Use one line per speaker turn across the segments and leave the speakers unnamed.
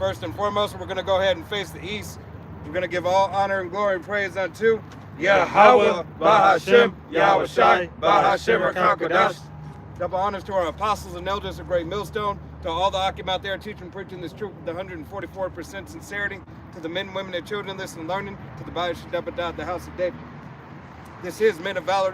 First and foremost, we're going to go ahead and face the east. We're going to give all honor and glory and praise unto Yahweh, Bahashem, Yahweh Shai, Bahashem, Rakakadash. Double honors to our apostles and elders of Great Millstone, to all the Akim out there teaching and preaching this truth with 144% sincerity, to the men, women, and children listening and learning, to the Baal Shadabadah, the house of David. This is Men of Valor,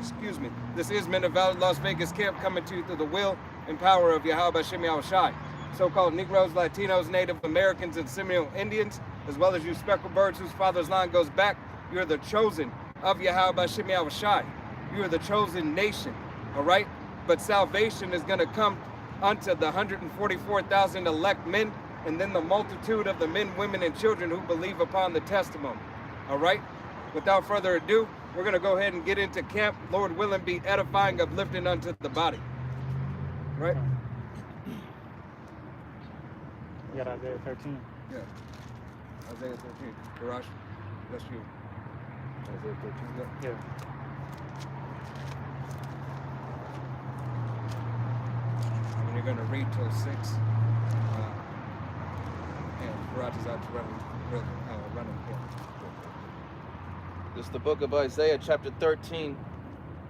excuse me, this is Men of Valor Las Vegas camp, coming to you through the will and power of Yahweh Bashem Yahweh Shai. So-called Negroes, Latinos, Native Americans, and Seminole Indians, as well as you speckled birds whose father's line goes back, you are the chosen of Yahweh Bashem Yahweh Shai. You are the chosen nation, all right? But salvation is going to come unto the 144,000 elect men, and then the multitude of the men, women, and children who believe upon the testimony, all right? Without further ado, we're going to go ahead and get into camp. Lord willing, be edifying, uplifting unto the body, right?
You got Isaiah 13.
Yeah. Isaiah 13. Garage, that's you. Isaiah 13.
Yeah.
And you're going to read till 6. And Garage is out to running here.
This is the book of Isaiah, chapter 13,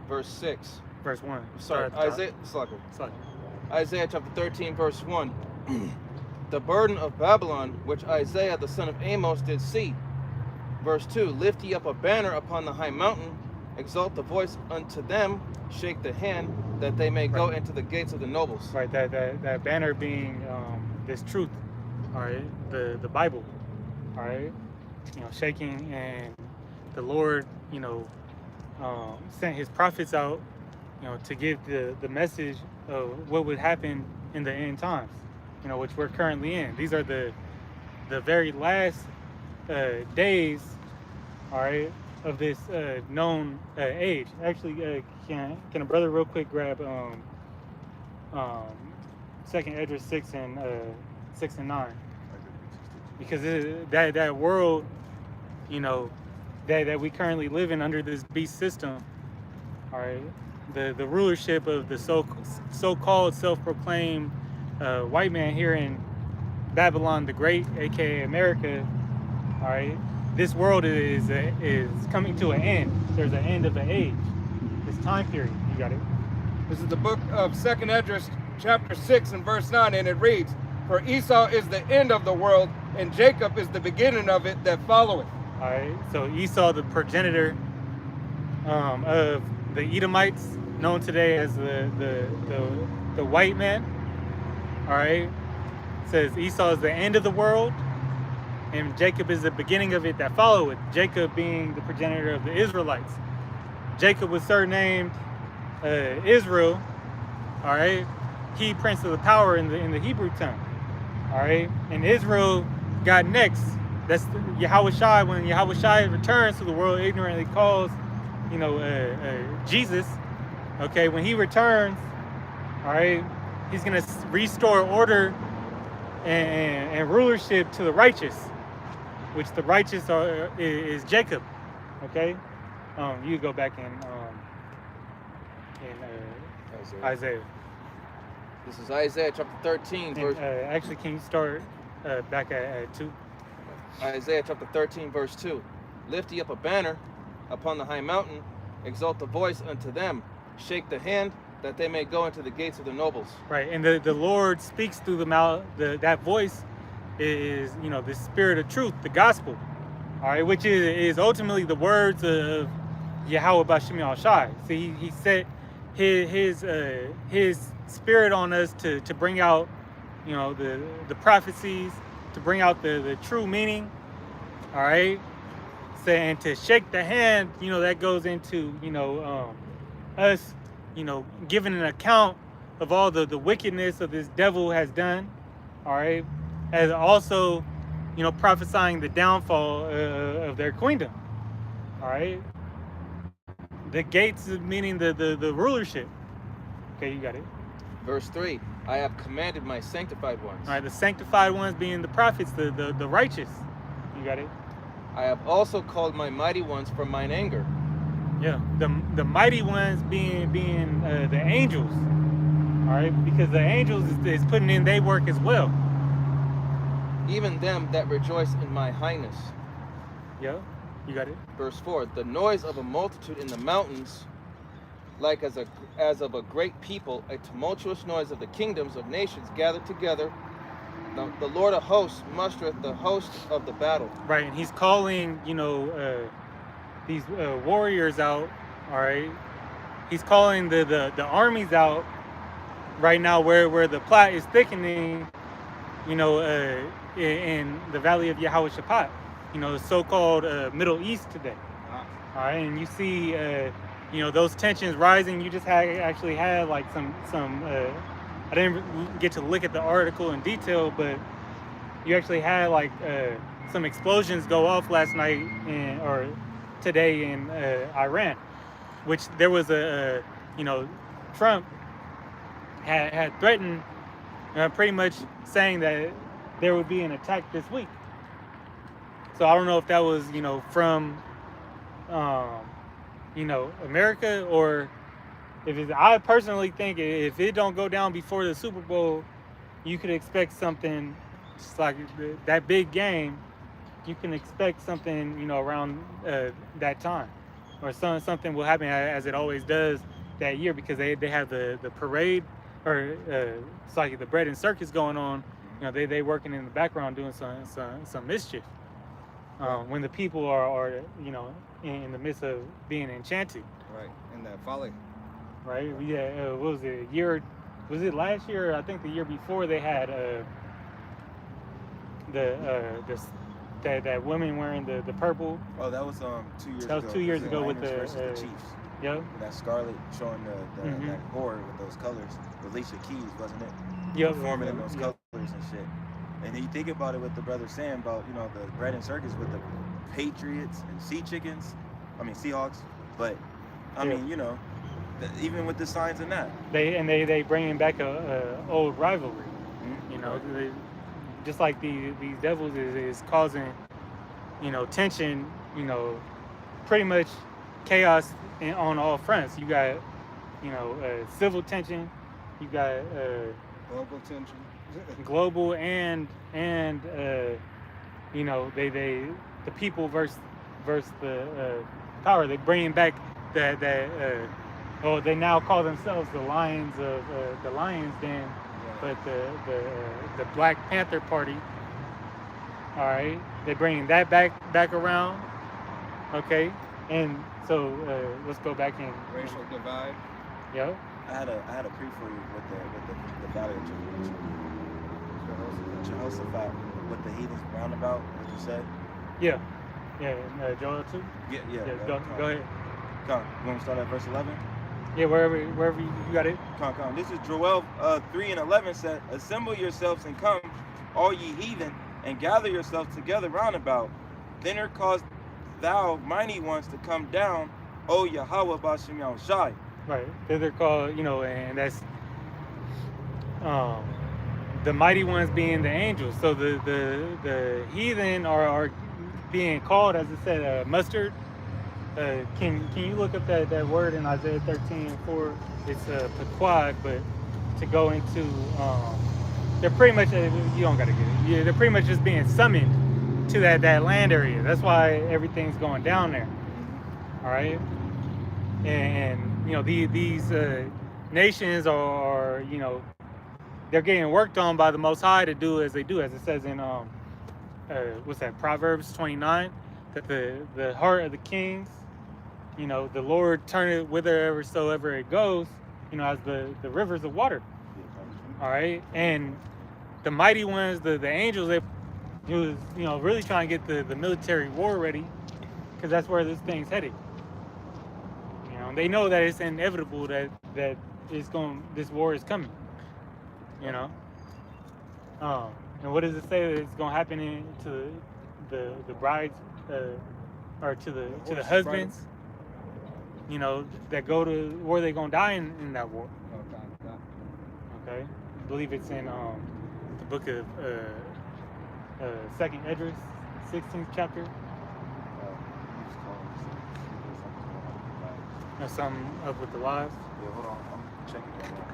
verse 6.
Verse 1.
Sorry, Isaiah, Isaiah chapter 13, verse 1. The burden of Babylon, which Isaiah the son of Amos did see. Verse 2, lift ye up a banner upon the high mountain, exalt the voice unto them, shake the hand, that they may go into the gates of the nobles.
Right, that banner being this truth, all right, the Bible, all right, shaking, and the Lord, sent his prophets out, to give the message of what would happen in the end times, which we're currently in. These are the very last days, all right, of this known age. Actually, can a brother real quick grab 2nd Esdras 6 and 9, because that world, that we currently live in under this beast system, all right, the rulership of the so-called self-proclaimed white man here in Babylon the Great, aka America, all right, this world is coming to an end. There's an end of an age, this time period. You got it.
This is the book of 2nd Esdras, chapter 6 and verse 9, and it reads, for Esau is the end of the world, and Jacob is the beginning of it that followeth.
All right, so Esau, the progenitor of the Edomites, known today as the white man, all right, says Esau is the end of the world, and Jacob is the beginning of it that followeth. Jacob being the progenitor of the Israelites. Jacob was surnamed Israel, all right, he prince of the power in the Hebrew tongue, all right, and Israel got next. That's Yahweh Shai. When Yahweh Shai returns to the world, ignorantly calls, Jesus. Okay, when he returns, all right, he's gonna restore order and rulership to the righteous, which the righteous is Jacob. Okay, you go back in Isaiah.
This is Isaiah chapter 13, verse.
Actually, can you start back at 2?
Isaiah chapter 13, verse 2. Lift ye up a banner upon the high mountain, exalt the voice unto them, shake the hand, that they may go into the gates of the nobles.
Right, and the Lord speaks through the mouth. That voice is, the spirit of truth, the gospel, all right, which is ultimately the words of Yahweh Bashem Yahweh Shai. See, he set his spirit on us to bring out, the prophecies, to bring out the true meaning, all right, and to shake the hand, that goes into, us, giving an account of all the wickedness of this devil has done, all right, as also, prophesying the downfall of their queendom, all right. The gates, meaning the rulership. Okay, you got it.
Verse 3, I have commanded my sanctified ones.
All right, the sanctified ones being the prophets, the righteous. You got it.
I have also called my mighty ones from mine anger.
Yeah, the mighty ones being the angels. All right, because the angels is putting in their work as well.
even them that rejoice in my highness.
Yeah, you got it.
Verse 4, the noise of a multitude in the mountains, like as of a great people, a tumultuous noise of the kingdoms of nations gathered together. The Lord of hosts mustereth the host of the battle.
Right, and he's calling, these warriors out. All right, he's calling the armies out right now, where the plot is thickening. In the valley of Yehoshaphat, the so-called Middle East today. All right, and you see, those tensions rising. You just actually had like some. I didn't get to look at the article in detail, but you actually had like some explosions go off last night or today in Iran, which there was Trump had threatened, pretty much saying that there would be an attack this week. So I don't know if that was from America, or if it's, I personally think if it don't go down before the Super Bowl, you could expect something just like that big game. You can expect something around that time, or something will happen as it always does that year, because they have the parade, or it's like the bread and circus going on. They working in the background doing some mischief when the people are in the midst of being enchanted.
Right, in that folly.
Right. Yeah. What was it? Was it last year? I think the year before they had that woman wearing the purple.
Oh, that was 2 years ago.
That was 2 years ago with
versus
the
Chiefs.
Yep.
With that scarlet showing that horror with those colors. Alicia Keys, wasn't it?
Yep.
Performing in those colors and shit. And then you think about it with the brother Sam about the bread and circus with the Patriots and Seahawks. But I mean, even with the signs and that.
They bringing back a old rivalry. They, just like these devils is causing, tension, pretty much chaos on all fronts. You got, civil tension, you got
global tension,
global and the people versus the power. They bringing back that they now call themselves the Lions of the Lions Den. But the Black Panther Party, all right, they're bringing that back around, okay, and so let's go back in
racial divide.
Yep.
I had a pre for you with the Valley of Jehoshaphat with the heathens roundabout, what you said.
Yeah, Joel 2.
Yeah.
Go ahead.
Come, you want to start at verse 11?
Yeah, wherever you got it.
Come. This is Joel 3:11 said, assemble yourselves and come, all ye heathen, and gather yourselves together round about. Then cause thou mighty ones to come down, O Yahweh Bashem Yahushai.
Right. They're called, and that's the mighty ones being the angels. So the heathen are being called, as it said, mustard. Can you look up that word in Isaiah 13:4? It's pequod, but to go into they're pretty much you don't gotta get it. Yeah, they're pretty much just being summoned to that land area. That's why everything's going down there. All right, and these nations are they're getting worked on by the Most High to do as they do, as it says in what's that, Proverbs 29, that the heart of the kings, the Lord turneth whithersoever it goes, as the rivers of water. All right, and the mighty ones, the angels, he was really trying to get the military war ready, because that's where this thing's headed. They know that it's inevitable that this war is coming. And what does it say that it's gonna happen to the brides, or to the husbands? That go to where they gonna die in that war. Okay, I believe it's in the book of 2nd Esdras, 16th chapter. Something up with the lives.
Yeah, hold on, I'm checking that out.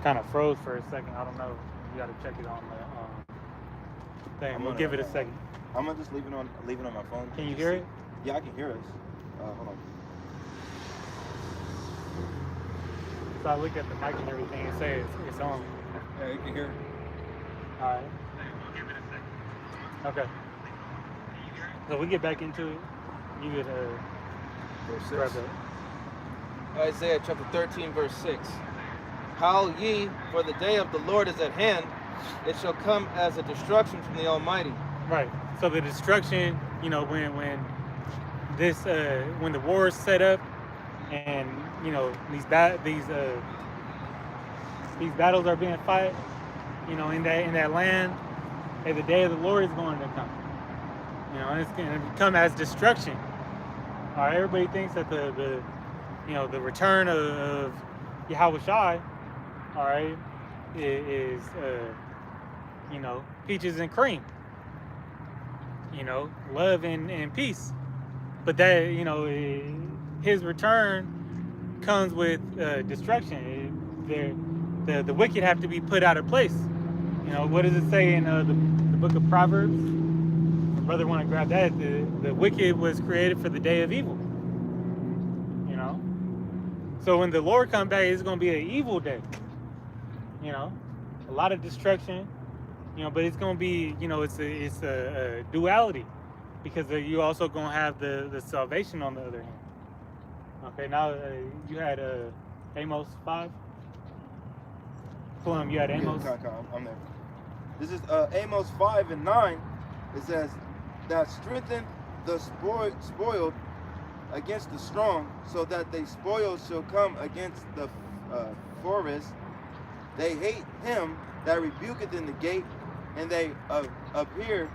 kind of froze for a second. I don't know. You got to check it on the thing. We'll give it a second.
I'm gonna just leave it on my phone.
Can you hear it?
Yeah, I can hear us. Hold on.
So I look at the mic and everything and say it's on.
Yeah, you can hear it.
All right. Okay. So we get back into it. You could
Verse 6. Isaiah chapter 13, verse 6. Howl ye, for the day of the Lord is at hand. It shall come as a destruction from the Almighty.
Right. So the destruction, you know, when the war is set up, and you know these battles are being fought, you know, in that land, hey, the day of the Lord is going to come. You know, and it's going to come as destruction. All right. Everybody thinks that the return of Yahweh Shai, all right, is you know, peaches and cream. You know, love and peace. But that, you know, his return comes with destruction. The wicked have to be put out of place. You know, what does it say in the book of Proverbs? My brother want to grab that. The wicked was created for the day of evil. You know, so when the Lord comes back, it's going to be an evil day. You know, a lot of destruction. You know, but it's going to be, you know, it's a duality, because you also going to have the salvation on the other hand. Okay, now you had Amos 5. Plum, you had Amos.
Yeah, I'm there. This is Amos 5 and 9. It says, that strengthen the spoiled against the strong, so that the spoil shall come against the forest. They hate him that rebuketh in the gate, and they abhor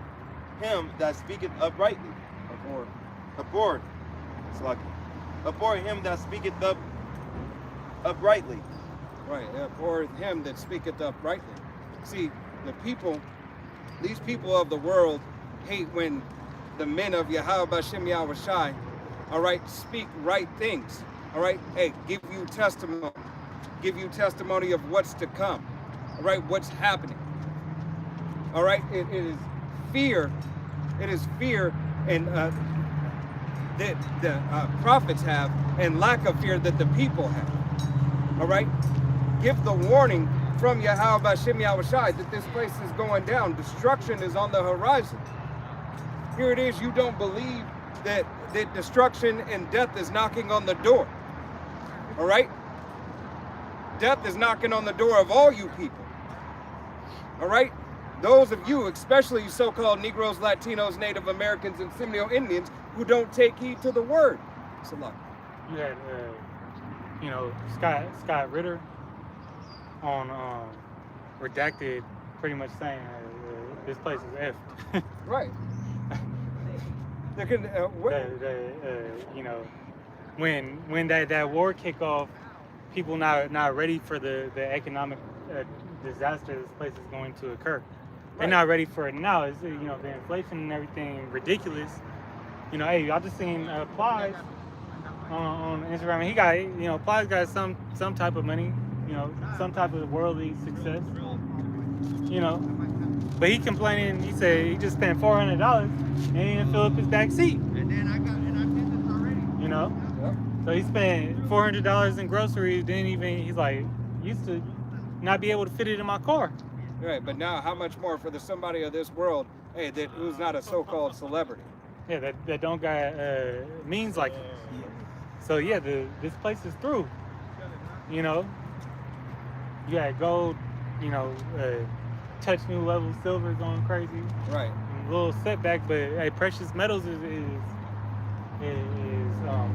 him that speaketh uprightly. Abhor. It's like abhor him that speaketh uprightly.
Right, abhor him that speaketh uprightly. See, these people of the world hate when the men of Yahweh Bashem Yahweh Shai, all right, speak right things. All right, hey, give you testimony of what's to come. All right, what's happening. All right, it is fear. It is fear and that the prophets have, and lack of fear that the people have. All right, give the warning from Yahweh Bashem Yahweh Shai that this place is going down. Destruction is on the horizon. Here it is. You don't believe that destruction and death is knocking on the door. All right, death is knocking on the door of all you people. All right. Those of you, especially you so-called Negroes, Latinos, Native Americans, and Seminole Indians who don't take heed to the word. Salah.
You had, you know, Scott Ritter on Redacted, pretty much saying this place is effed.
Right.
You know, when that war kick off, people not ready for the economic disaster this place is going to occur. They're not ready for it now. It's, you know, the inflation and everything ridiculous. You know, hey, I just seen Plies on Instagram, and he got, you know, Plies got some type of money, you know, some type of worldly success, you know. But he complaining. He said he just spent $400 and he didn't fill up his back seat. And then I did this already. You know. Yep. So he spent $400 in groceries. He's like, used to not be able to fit it in my car.
Right, but now how much more for somebody of this world, hey, who's not a so-called celebrity?
Yeah, that don't got means like it. So yeah, this place is through. You know, you got gold, you know, touch new levels, silver going crazy.
Right.
A little setback, but hey, precious metals is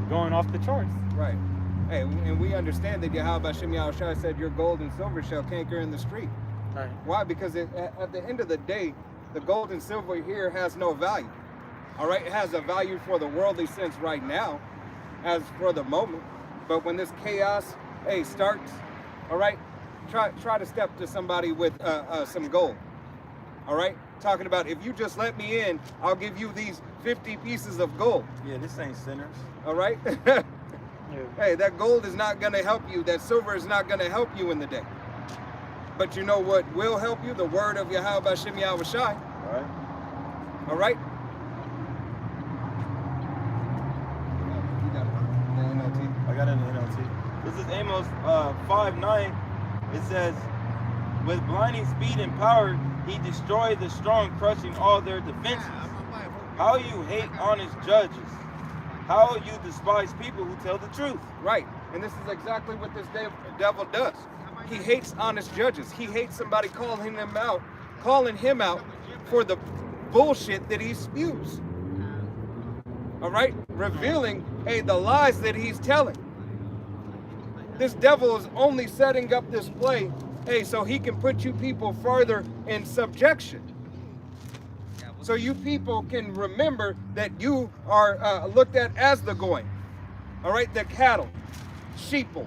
going off the charts.
Right. Hey, and we understand that Yahweh Bashem Yahweh Shai said your gold and silver shall canker in the street.
Right.
Why? Because at the end of the day, the gold and silver here has no value. All right, it has a value for the worldly sense right now, as for the moment. But when this chaos, hey, starts, all right, try to step to somebody with some gold. All right, talking about if you just let me in, I'll give you these 50 pieces of gold.
Yeah, this ain't sinners.
All right.
Yeah.
Hey, that gold is not going to help you. That silver is not going to help you in the day. But you know what will help you? The word of Yahweh B'Shem Yahweh Shai.
All right.
All right? You got it. The NLT.
I got it in the NLT. This is Amos 5:9. It says, with blinding speed and power, he destroyed the strong, crushing all their defenses. How you hate honest judges. How you despise people who tell the truth.
Right. And this is exactly what this devil does. He hates honest judges. He hates somebody calling him out for the bullshit that he spews. All right? Revealing, hey, the lies that he's telling. This devil is only setting up this play, hey, so he can put you people further in subjection. So you people can remember that you are looked at as the goyim. All right? The cattle, sheeple.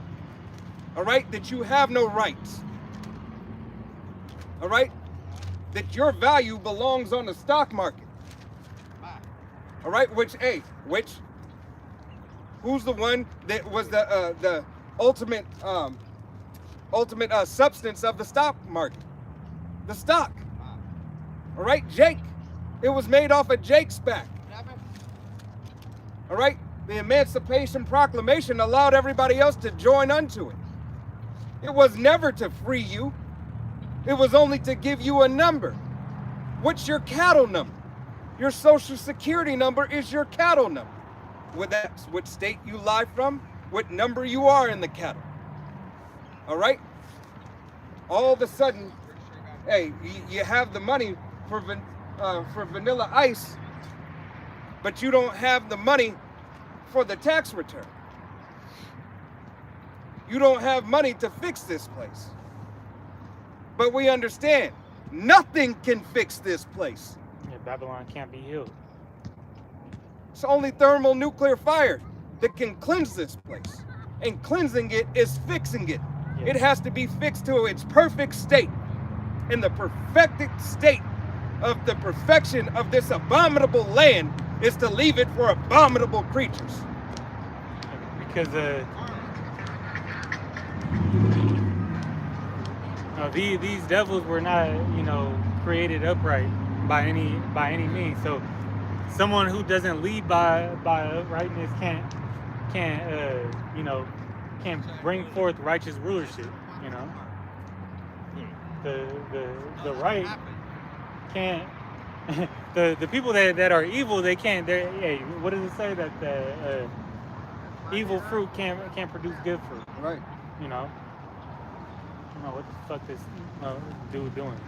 All right? That you have no rights. All right? That your value belongs on the stock market. All right? Who's the one that was the ultimate substance of the stock market? The stock. All right? Jake. It was made off of Jake's back. All right? The Emancipation Proclamation allowed everybody else to join unto it. It was never to free you. It was only to give you a number. What's your cattle number? Your social security number is your cattle number. That's what state you lie from, what number you are in the cattle. All right? All of a sudden, hey, you have the money for Vanilla Ice, but you don't have the money for the tax return. You don't have money to fix this place. But we understand, nothing can fix this place.
Yeah, Babylon can't be healed.
It's only thermonuclear fire that can cleanse this place. And cleansing it is fixing it.
Yeah.
It has to be fixed to its perfect state. And the perfected state of the perfection of this abominable land is to leave it for abominable creatures.
Because these devils were not, created upright by any means. So someone who doesn't lead by uprightness can't bring forth righteous rulership. The right can't. the people that are evil, they can't. Hey, what does it say that the evil fruit can't produce good fruit?
Right.
I don't know what the fuck this dude doing.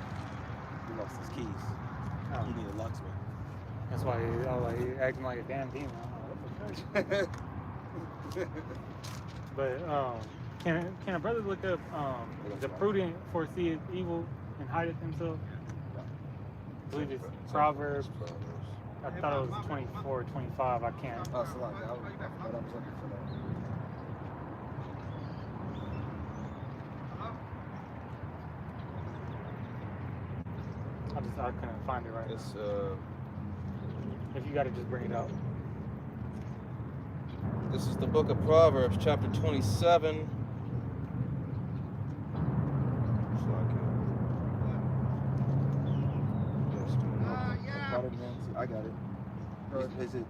He lost his keys.
Oh.
He need a locksmith.
That's why he's acting like a damn demon. I don't know what the fuck. But can a brother look up the prudent foreseeth evil and hideth himself? I believe it's Proverbs. I thought it was 24, 25. I can't.
Oh, so like, I was looking for that.
I couldn't find it right now.
It's
If you got to just bring it out.
this is the book of Proverbs, chapter 27. I got it. Is it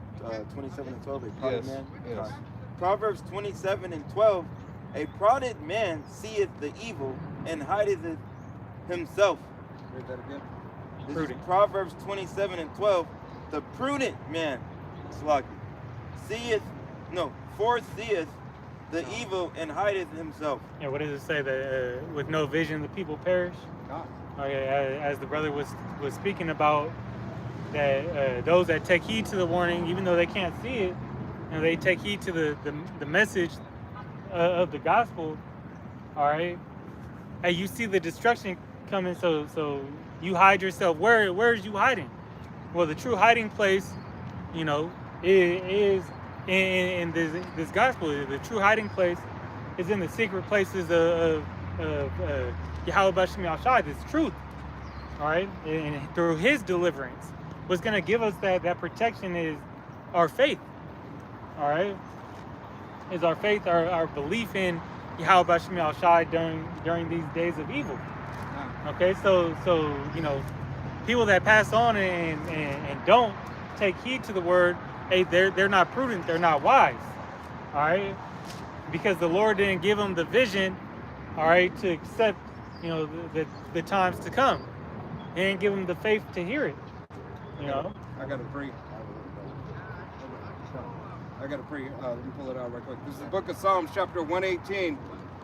27 and 12? A prodded man?
Yes.
Proverbs 27 and 12. A prodded man seeth the evil and hideth it himself.
Read that again.
This
Prudent.
is Proverbs 27 and 12. The prudent man, foreseeth the evil and hideth himself.
Yeah, what does it say? That with no vision the people perish?
God.
Okay, as the brother was speaking about, that those that take heed to the warning, even though they can't see it, they take heed to the message of the gospel. All right, hey, you see the destruction coming, so you hide yourself. Where is you hiding? Well, the true hiding place, is in this gospel. The true hiding place is in the secret places of Yahweh B'Shem Yahweh Shai, this truth. All right, and through His deliverance, what's going to give us that protection is our faith. All right, is our faith, our belief in Yahweh B'Shem Yahweh Shai during these days of evil. Okay, so you know, people that pass on and don't take heed to the word, hey, they're not prudent, they're not wise. All right, because the Lord didn't give them the vision, all right, to accept, you know, the times to come. He didn't give them the faith to hear it. You know.
I got to pre. Let me pull it out right quick. This is the book of Psalms, chapter 118,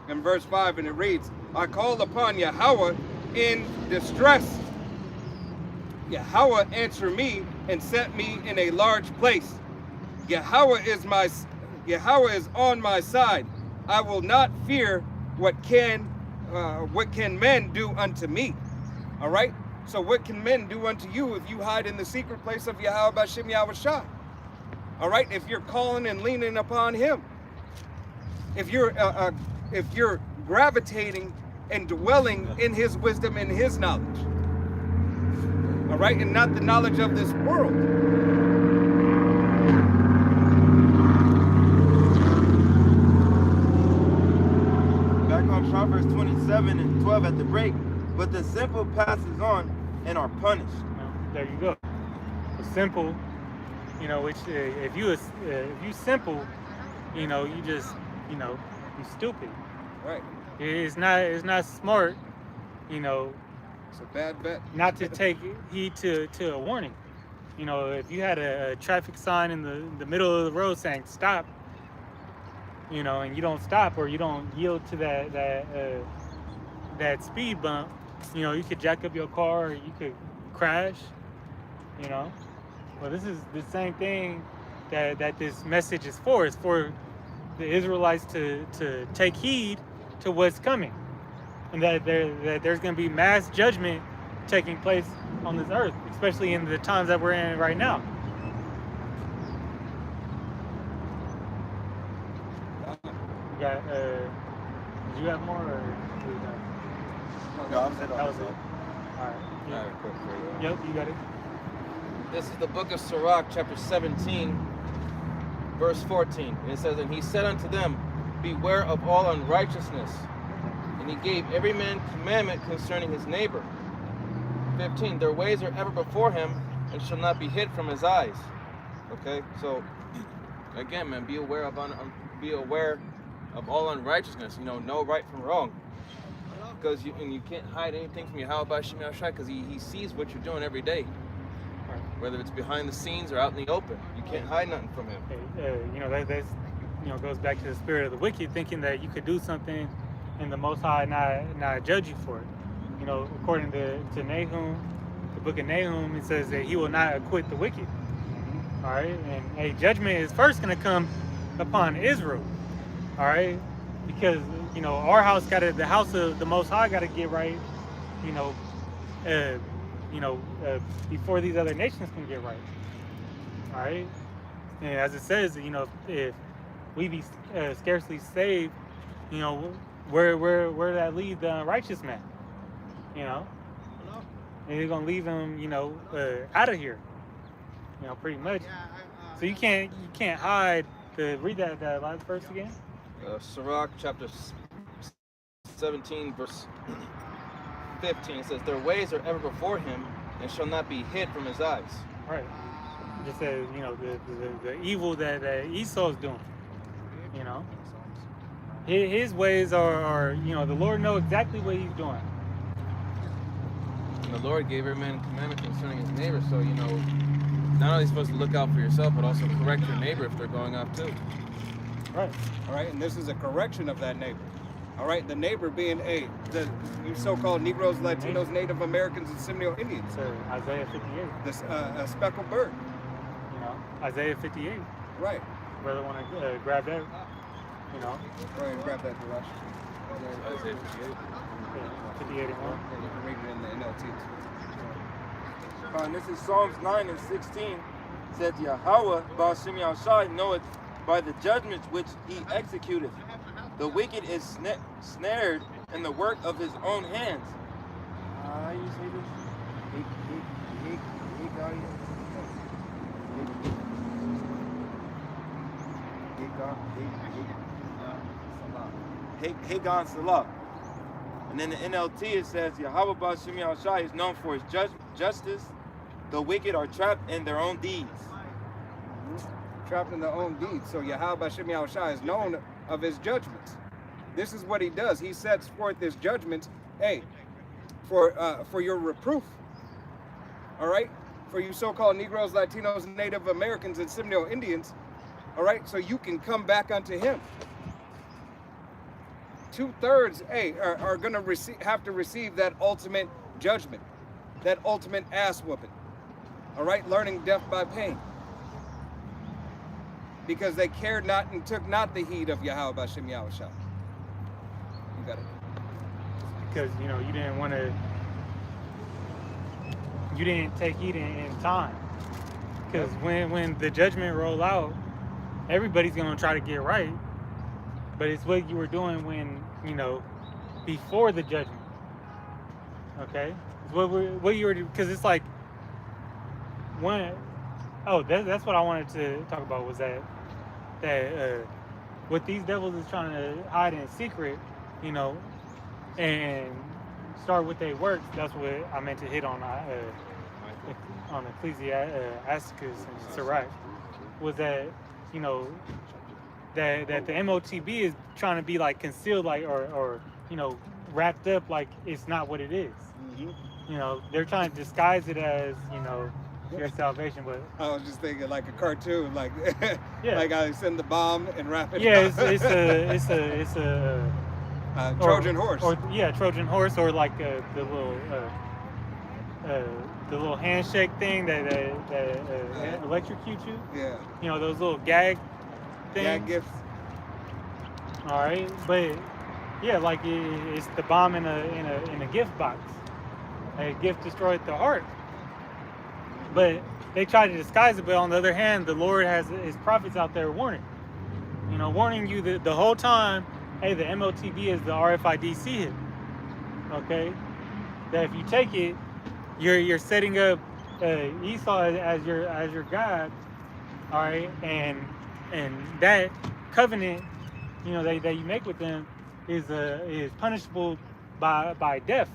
and verse 5, and it reads, I called upon Yahweh in distress. Yahweh answered me and set me in a large place. Yahweh is on my side. I will not fear what can men do unto me. All right. So what can men do unto you if you hide in the secret place of Yahweh B'Shem Yahweh Shai? All right. If you're calling and leaning upon Him, if you're gravitating and dwelling in His wisdom and His knowledge. All right, and not the knowledge of this world.
Back on Proverbs 27 and 12 at the break. But the simple passes on and are punished.
There you go. The simple, you know, which if you simple, you know, you just, you know, you stupid.
Right.
It's not smart, you know.
It's a bad bet.
Not to take heed to a warning. You know, if you had a traffic sign in the middle of the road saying stop, you know, and you don't stop or you don't yield to that speed bump, you know, you could jack up your car or you could crash, you know. Well, this is the same thing that this message is for. It's for the Israelites to take heed to what's coming. And that there's going to be mass judgment taking place on this earth, especially in the times that we're in right now. You got, did you have more, or
No, I'm set
that was it?
on.
All right.
All right, quick for you.
Yep, you got it.
This is the book of Sirach, chapter 17, verse 14. And it says, and he said unto them, beware of all unrighteousness. And he gave every man commandment concerning his neighbor. 15, their ways are ever before him and shall not be hid from his eyes. Okay, so again, man, be aware of all unrighteousness. You know right from wrong. Because you can't hide anything from Yahweh B'Shem Yahweh Shai, because he sees what you're doing every day. Whether it's behind the scenes or out in the open, you can't hide nothing from him.
You know, that's, you know, goes back to the spirit of the wicked, thinking that you could do something and the Most High not judge you for it. You know, according to Nahum, the book of Nahum, it says that He will not acquit the wicked. All right, and a judgment is first going to come upon Israel. All right, because you know our house the house of the Most High got to get right. Before these other nations can get right. All right, and as it says, you know, if we be scarcely saved, you know, where that lead the righteous man? You know, and they're gonna leave him, you know, out of here. You know, pretty much. So you can't hide. Read that last verse again.
Sirach chapter 17 verse 15 says, their ways are ever before him and shall not be hid from his eyes.
Right. Just says, you know, the evil that Esau's doing. You know, his ways are, you know, the Lord knows exactly what He's doing.
And the Lord gave every man a commandment concerning his neighbor, so, you know, not only supposed to look out for yourself, but also correct your neighbor if they're going off too.
Right.
All right, and this is a correction of that neighbor. All right, the neighbor being you so-called Negroes, Latinos, Native Americans, and Seminole Indians.
So Isaiah 58.
This a speckled bird.
You know, Isaiah 58.
Right.
Brother want to grab that? You know.
Go ahead and grab that, Rush.
Isaiah 58.
58 and 1.
You can read it in the NLT.
And this is Psalms 9 and 16. Said Yahweh B'Shem Yahweh Shai knoweth by the judgments which He executeth. The wicked is snared in the work of his own hands. How you say this? Hagon Salah. And And in the NLT it says Yahweh Ba'Shem Yahushai is known for his justice. The wicked are trapped in their own deeds.
Trapped in their own deeds. So Yahweh Ba'Shem Yahushai is known of his judgments. This is what he does. He sets forth his judgments, hey, for your reproof. All right? For you so-called Negroes, Latinos, Native Americans, and Seminole Indians. All right? So you can come back unto him. 2/3, hey, are going to have to receive that ultimate judgment, that ultimate ass whooping. All right, learning death by pain, because they cared not and took not the heed of Yahweh B'Shem Yahushua. You got it.
Because you know you didn't take heed in time. Because when the judgment roll out, everybody's gonna try to get right. But it's what you were doing when, you know, before the judgment. Okay? It's what you were, because it's like, that's what I wanted to talk about, was that what these devils is trying to hide in secret, you know, and start with their works. That's what I meant to hit on Ecclesiasticus and Sirach, was that, you know, that the MOTB is trying to be like concealed, like or you know, wrapped up like it's not what it is. Mm-hmm. You know, they're trying to disguise it as, you know, your salvation. But
I was just thinking like a cartoon, like
yeah,
like I send the bomb and wrap it.
Yeah,
up.
it's a
Trojan horse.
Or Trojan horse, or like the little handshake thing that electrocute you.
Yeah.
You know, those little gag things.
Gag gifts.
All right, but yeah, like it's the bomb in a gift box. A gift destroyed the heart. But they try to disguise it. But on the other hand, the Lord has his prophets out there warning. You know, warning you the whole time. Hey, the MOTB is the RFID hit. Okay, that if you take it, you're setting up Esau as your God. All right, and that covenant, you know, that you make with them is punishable by death.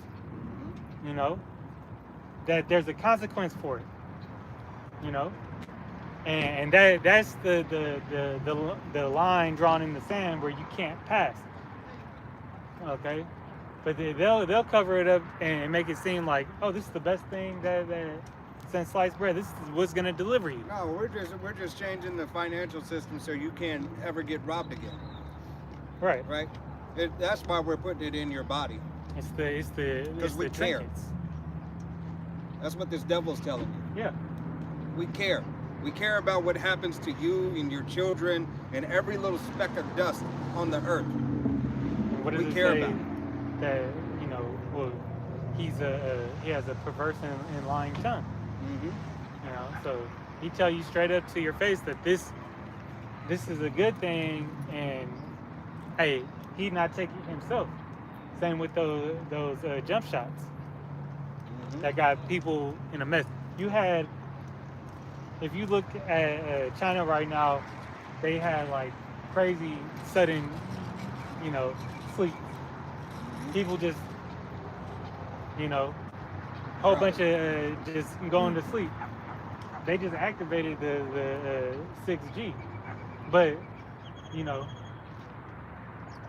You know, that there's a consequence for it. You know, and that's the line drawn in the sand where you can't pass. Okay, but they'll cover it up and make it seem like, oh, this is the best thing that since sliced bread. This is what's gonna deliver you.
No, we're just changing the financial system so you can't ever get robbed again.
Right.
Right. That's why we're putting it in your body.
It's the
care.
trinkets.
That's what this devil's telling you.
Yeah.
We care. We care about what happens to you and your children and every little speck of dust on the earth.
And what does it
care
say
about
that, you know, well, he has a perverse and lying tongue. Mm-hmm. You know, so he tell you straight up to your face that this is a good thing, and hey, he not taking it himself. Same with those jump shots that got people in a mess. You had, if you look at China right now, they had like crazy sudden, you know, sleep. People just, you know, whole bunch of just going to sleep. They just activated the 6G, but you know.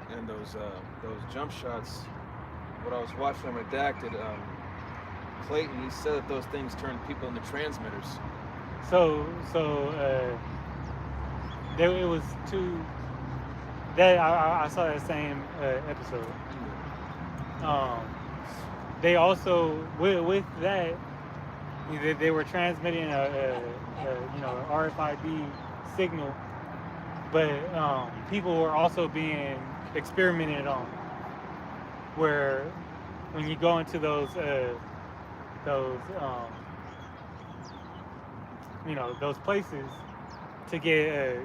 And those jump shots, what I was watching on Redacted, Clayton, he said that those things turn people into transmitters.
So there it was two. That I saw that same episode. They also with that they were transmitting a RFID signal, but people were also being experimented on. Where when you go into those places to get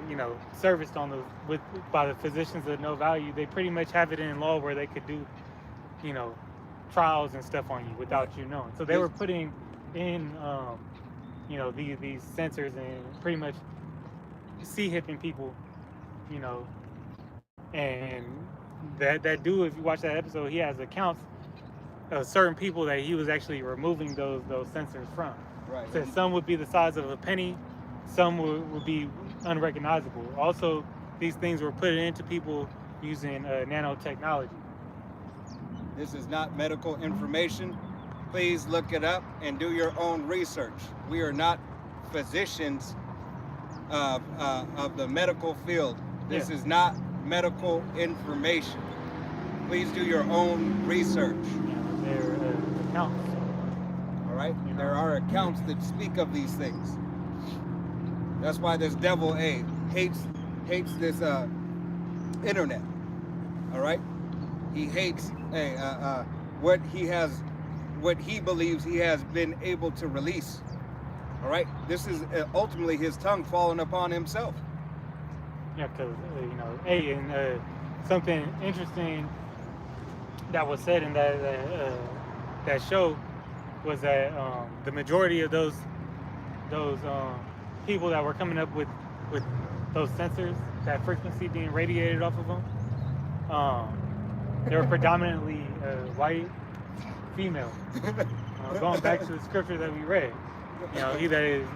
serviced on those by the physicians of no value, they pretty much have it in law where they could do trials and stuff on you without you knowing. So they were putting in these sensors and pretty much hipping people, and that dude, if you watch that episode, he has accounts certain people that he was actually removing those sensors from.
Right.
So some would be the size of a penny, some would be unrecognizable. Also, these things were put into people using nanotechnology.
This is not medical information. Please look it up and do your own research. We are not physicians of the medical field. This is not medical information. Please do your own research.
Their accounts.
All right? There are accounts that speak of these things. That's why this devil hates this internet. All right? He hates what he believes he has been able to release. All right? This is ultimately his tongue falling upon himself.
Yeah, because and something interesting that was said in that show was that the majority of those people that were coming up with those sensors, that frequency being radiated off of them, they were predominantly white female. Going back to the scripture that we read, he that is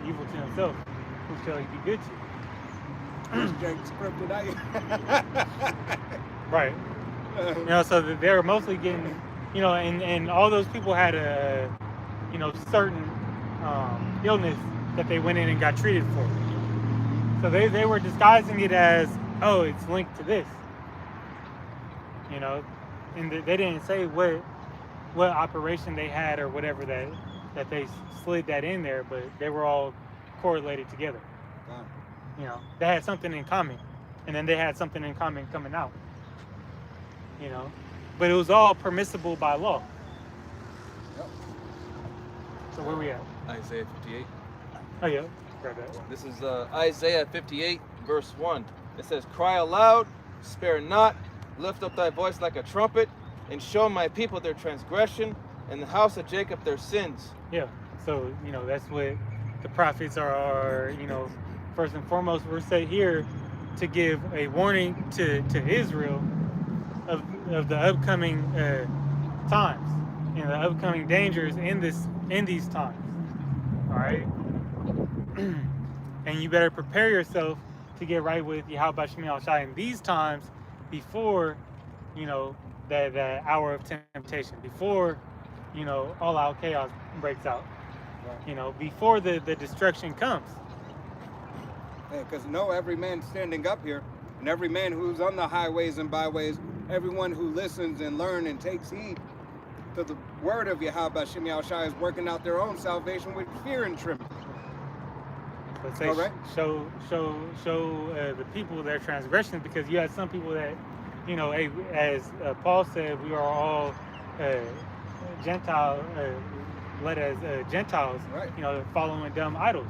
evil to himself, who shall he be good to? Right. So they were mostly getting, and all those people had a, certain illness that they went in and got treated for. So they were disguising it as, oh, it's linked to this. And they didn't say what operation they had or whatever that they slid that in there, but they were all correlated together. They had something in common, and then they had something in common coming out. But it was all permissible by law.
Yep.
So where we at?
Isaiah 58.
Oh yeah, grab that.
This is Isaiah 58, verse 1. It says, "Cry aloud, spare not, lift up thy voice like a trumpet, and show my people their transgression, and the house of Jacob their sins."
Yeah. So that's what the prophets are. First and foremost, we're set here to give a warning to Israel of the upcoming times and the upcoming dangers in these times. All right. And you better prepare yourself to get right with Yahweh Shem Shai in these times before, that hour of temptation, before, all out chaos breaks out, before the destruction comes.
Because every man standing up here, and every man who's on the highways and byways, everyone who listens and learns and takes heed to the word of Yahweh Shem Shai is working out their own salvation with fear and trembling.
Let's say, show the people their transgressions, because you had some people that, as Paul said, we are all Gentile, led as Gentiles,
right.
Following dumb idols.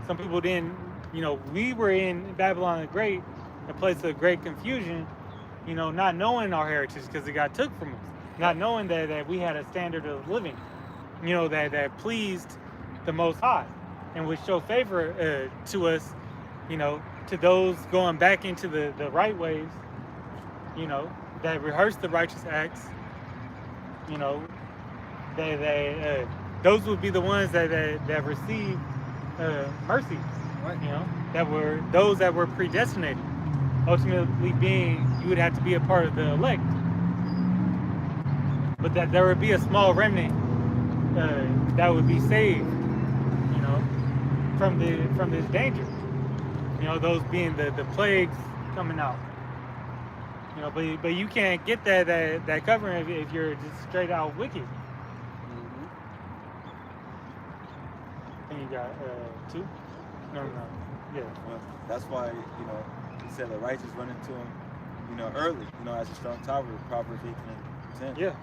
Some people didn't, we were in Babylon the Great, a place of great confusion, not knowing our heritage because it got took from us, not knowing that we had a standard of living, that pleased the Most High, and would show favor to us, to those going back into the right ways, that rehearse the righteous acts, those would be the ones that receive mercy,
right.
That were those that were predestinated. Ultimately being, you would have to be a part of the elect, but that there would be a small remnant that would be saved, from this danger. Those being the plagues coming out. But you can't get that covering if you're just straight out wicked.
Mm-hmm.
And you got two? No. Yeah.
Well, that's why, he said the righteous run into him, early, as a strong tower, Proverbs 18:10.
Yeah.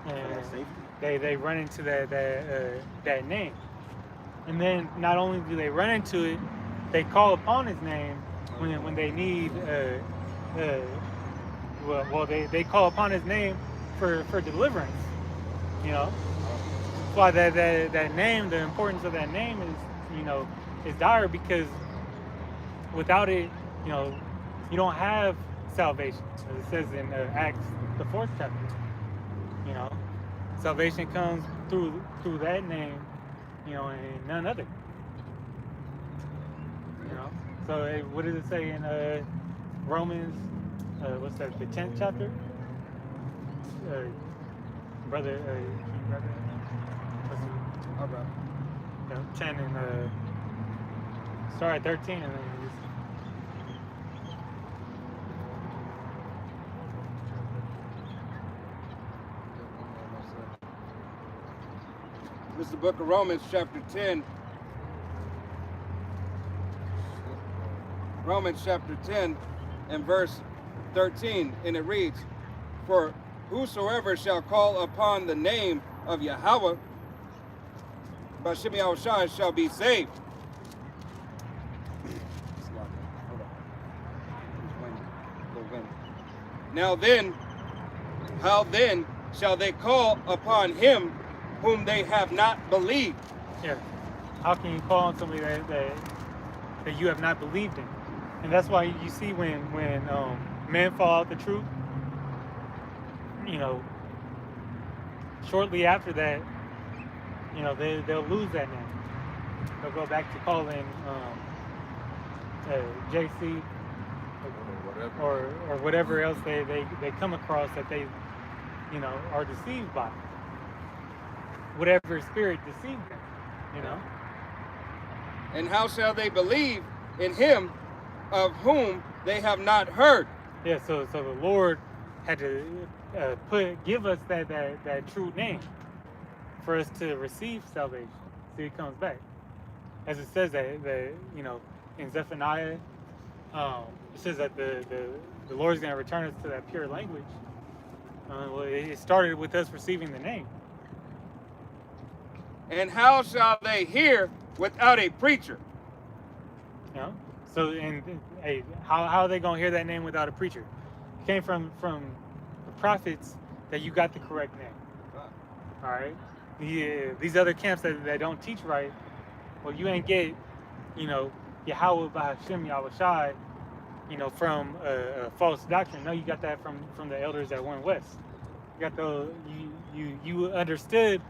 For that
And
safety.
they run into that name. And then not only do they run into it, they call upon his name when they need they call upon his name for deliverance. That's why that name, the importance of that name is dire, because without it, you don't have salvation, as it says in Acts, the 4th chapter. You know, salvation comes through that name, you know, and none other. You know, so what does it say in Romans? What's that? The 10th chapter. Brother,
All right.
10 and start at 13 and then just,
This is the book of Romans, chapter 10. Romans chapter 10 and verse 13, and it reads, "For whosoever shall call upon the name of Yahweh, B'Shem Yahushua, shall be saved." Hold on. There's wind. Now then, how then shall they call upon him whom they have not believed?
yeah. How can you call on somebody that you have not believed in? And that's why you see when men fall out the truth, you know, shortly after that, you know, they'll lose that name. They'll go back to calling JC or whatever else they come across that they, you know, are deceived by. Whatever spirit deceived them, you know.
And how shall they believe in him of whom they have not heard?
Yeah, so the Lord had to give us that true name for us to receive salvation. So He comes back, as it says that you know, in Zephaniah, it says that the Lord's going to return us to that pure language. Well, it started with us receiving the name.
And how shall they hear without a preacher?
You know, so hey, how are they going to hear that name without a preacher? It came from the prophets that you got the correct name. All right. These other camps that don't teach right, well, you ain't get, you know, Yahweh B'Hashem Yahushai, you know, from a false doctrine. No, you got that from the elders that went west. You got you understood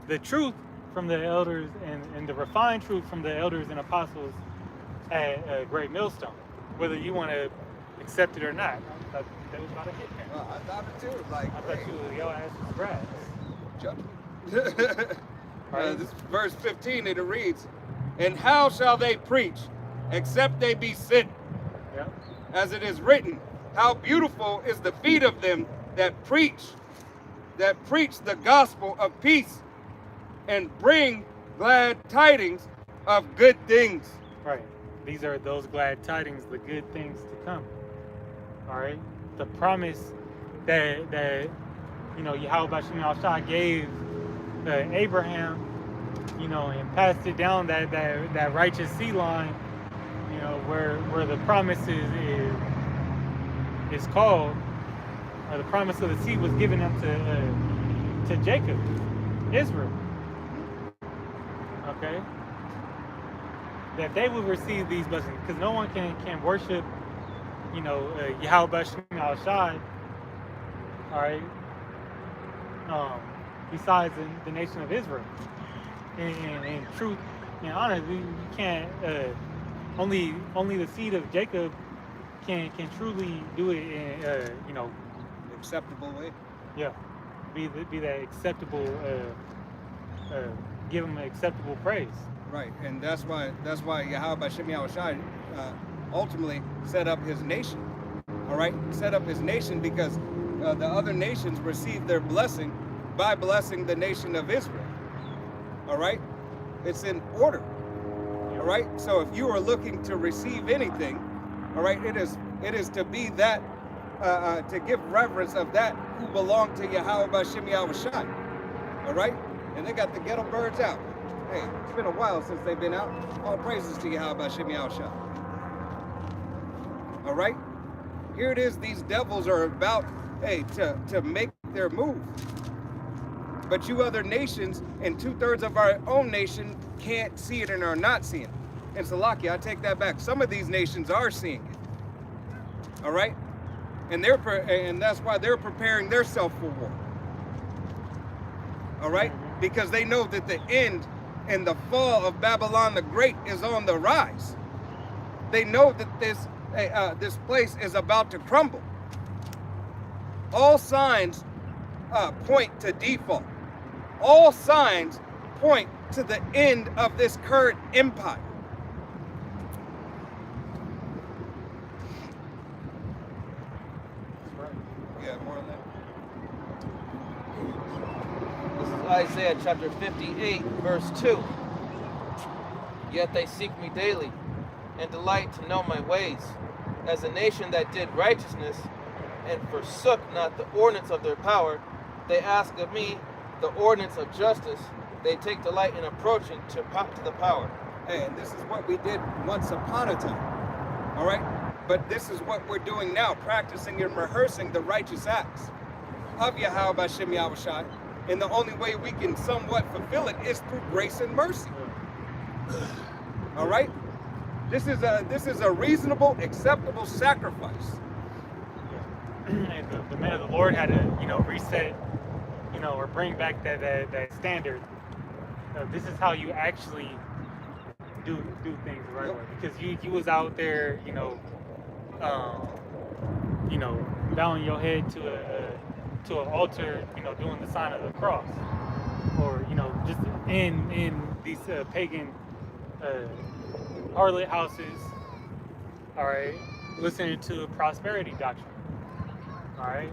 the truth from the elders and the refined truth from the elders and apostles at a Great Millstone, whether you want to accept it or not. I thought that was about a hit there.
I thought it too. Like,
I thought your ass was grass.
judgment.
Right.
This is verse 15, it reads, "And how shall they preach, except they be sent?
Yeah.
As it is written, how beautiful is the feet of them that preach the gospel of peace, and bring glad tidings of good things."
Right. These are those glad tidings, the good things to come. All right. The promise that you know, Yahweh B'Shem Yahushua gave Abraham, you know, and passed it down that righteous seed line, you know, where the promise is called, or the promise of the seed was given up to Jacob, Israel. Okay, that they will receive these blessings, because no one can worship, you know, Yahweh B'Shem Yahushua, all right, besides the nation of Israel. In truth and honor, you can't. Only the seed of Jacob can truly do it in you know,
Acceptable way.
yeah, be that acceptable. Give him acceptable praise.
Right, and that's why Yahweh B'Shem Yahushua ultimately set up his nation. All right, set up his nation because the other nations received their blessing by blessing the nation of Israel. All right, it's in order. All right, so if you are looking to receive anything, all right, it is to be that to give reverence of that who belong to Yahweh B'Shem Yahushua. All right, and they got the ghetto birds out. Hey, it's been a while since they've been out. All praises to Yahweh B'Shem Yahushua. All right, here it is. These devils are about, hey, to make their move. But you other nations and 2/3 of our own nation can't see it and are not seeing it. And Salakia, I take that back. Some of these nations are seeing it. All right? and that's why they're preparing themselves for war. All right, because they know that the end and the fall of Babylon the Great is on the rise. They know that this place is about to crumble. All signs point to default. All signs point to the end of this current empire. Yeah, more than that.
This is Isaiah chapter 58, verse 2. Yet they seek me daily, and delight to know my ways, as a nation that did righteousness, and forsook not the ordinance of their power. They ask of me the ordinance of justice. They take delight in approaching to the power.
And this is what we did once upon a time. All right? But this is what we're doing now, practicing and rehearsing the righteous acts of Yahweh B'Shem Yahushai. And the only way we can somewhat fulfill it is through grace and mercy. All right? This is a reasonable, acceptable sacrifice.
And the man of the Lord had to, reset, or bring back that standard. This is how you actually do things the right way. Because you was out there, bowing your head to an altar, doing the sign of the cross, or just in these pagan harlot houses. All right, listening to a prosperity doctrine. All right,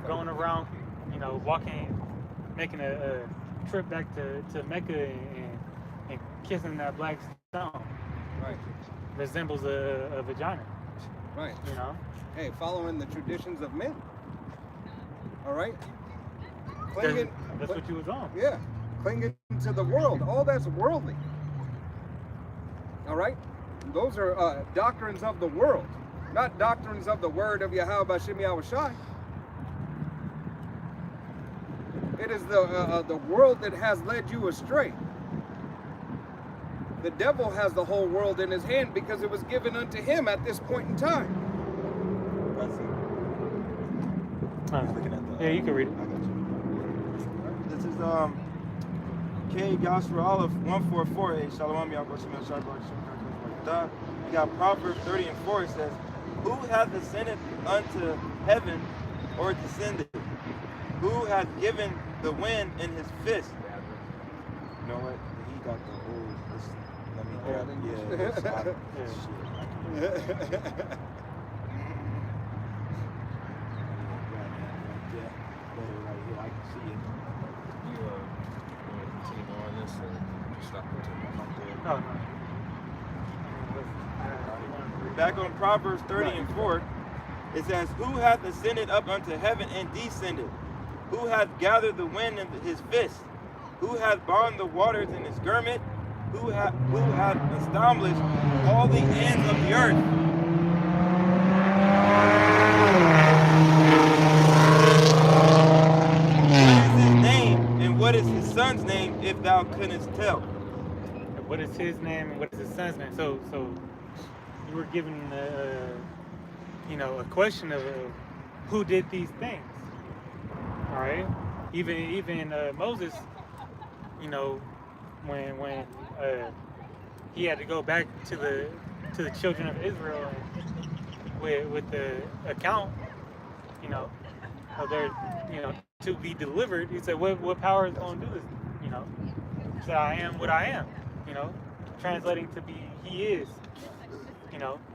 going around, walking, making a trip back to Mecca and kissing that black stone.
Right.
Resembles a vagina.
Right.
Hey,
following the traditions of men. All right.
That's what you was on.
Yeah. Clinging to the world. All that's worldly. All right. Those are doctrines of the world, not doctrines of the word of Yahweh B'Shem Yahushai. It is the world that has led you astray. The devil has the whole world in his hand because it was given unto him at this point in time.
Yeah, you can read it.
I got you. This is K. Gospel Olive 144A. Shalom, we got Proverbs 30 and 4. It says, "Who hath ascended unto heaven, or descended? Who hath given the wind in his fist?" You know what? He got the old. Let me grab it. Yeah. Right here. I can see it.
You want to continue on this, or stop it?
No.
Back on Proverbs 30 and 4, it says, "Who hath ascended up unto heaven and descended? Who hath gathered the wind in his fist? Who hath bound the waters in his garment? Who hath established all the ends of the earth?" What is his name, and what is his son's name, if thou couldst tell?
What is his name and what is his son's name? So you were given a question of who did these things. All right, even Moses, when he had to go back to the children of Israel with the account, of their, to be delivered. He said, "What power is going to do this?" He said, "I am what I am." Translating to be He is.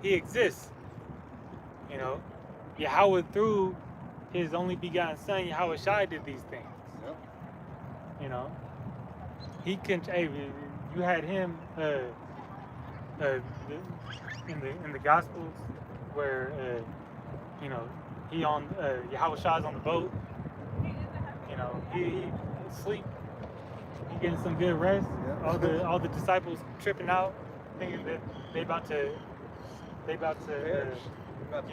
He exists. Yahweh through His only begotten Son, Yahweh Shai, did these things.
Yep.
He can. Hey, you had him in the Gospels where he on Yahweh Shai's on the boat. He asleep. He getting some good rest.
Yeah.
All the disciples tripping out, thinking that they about to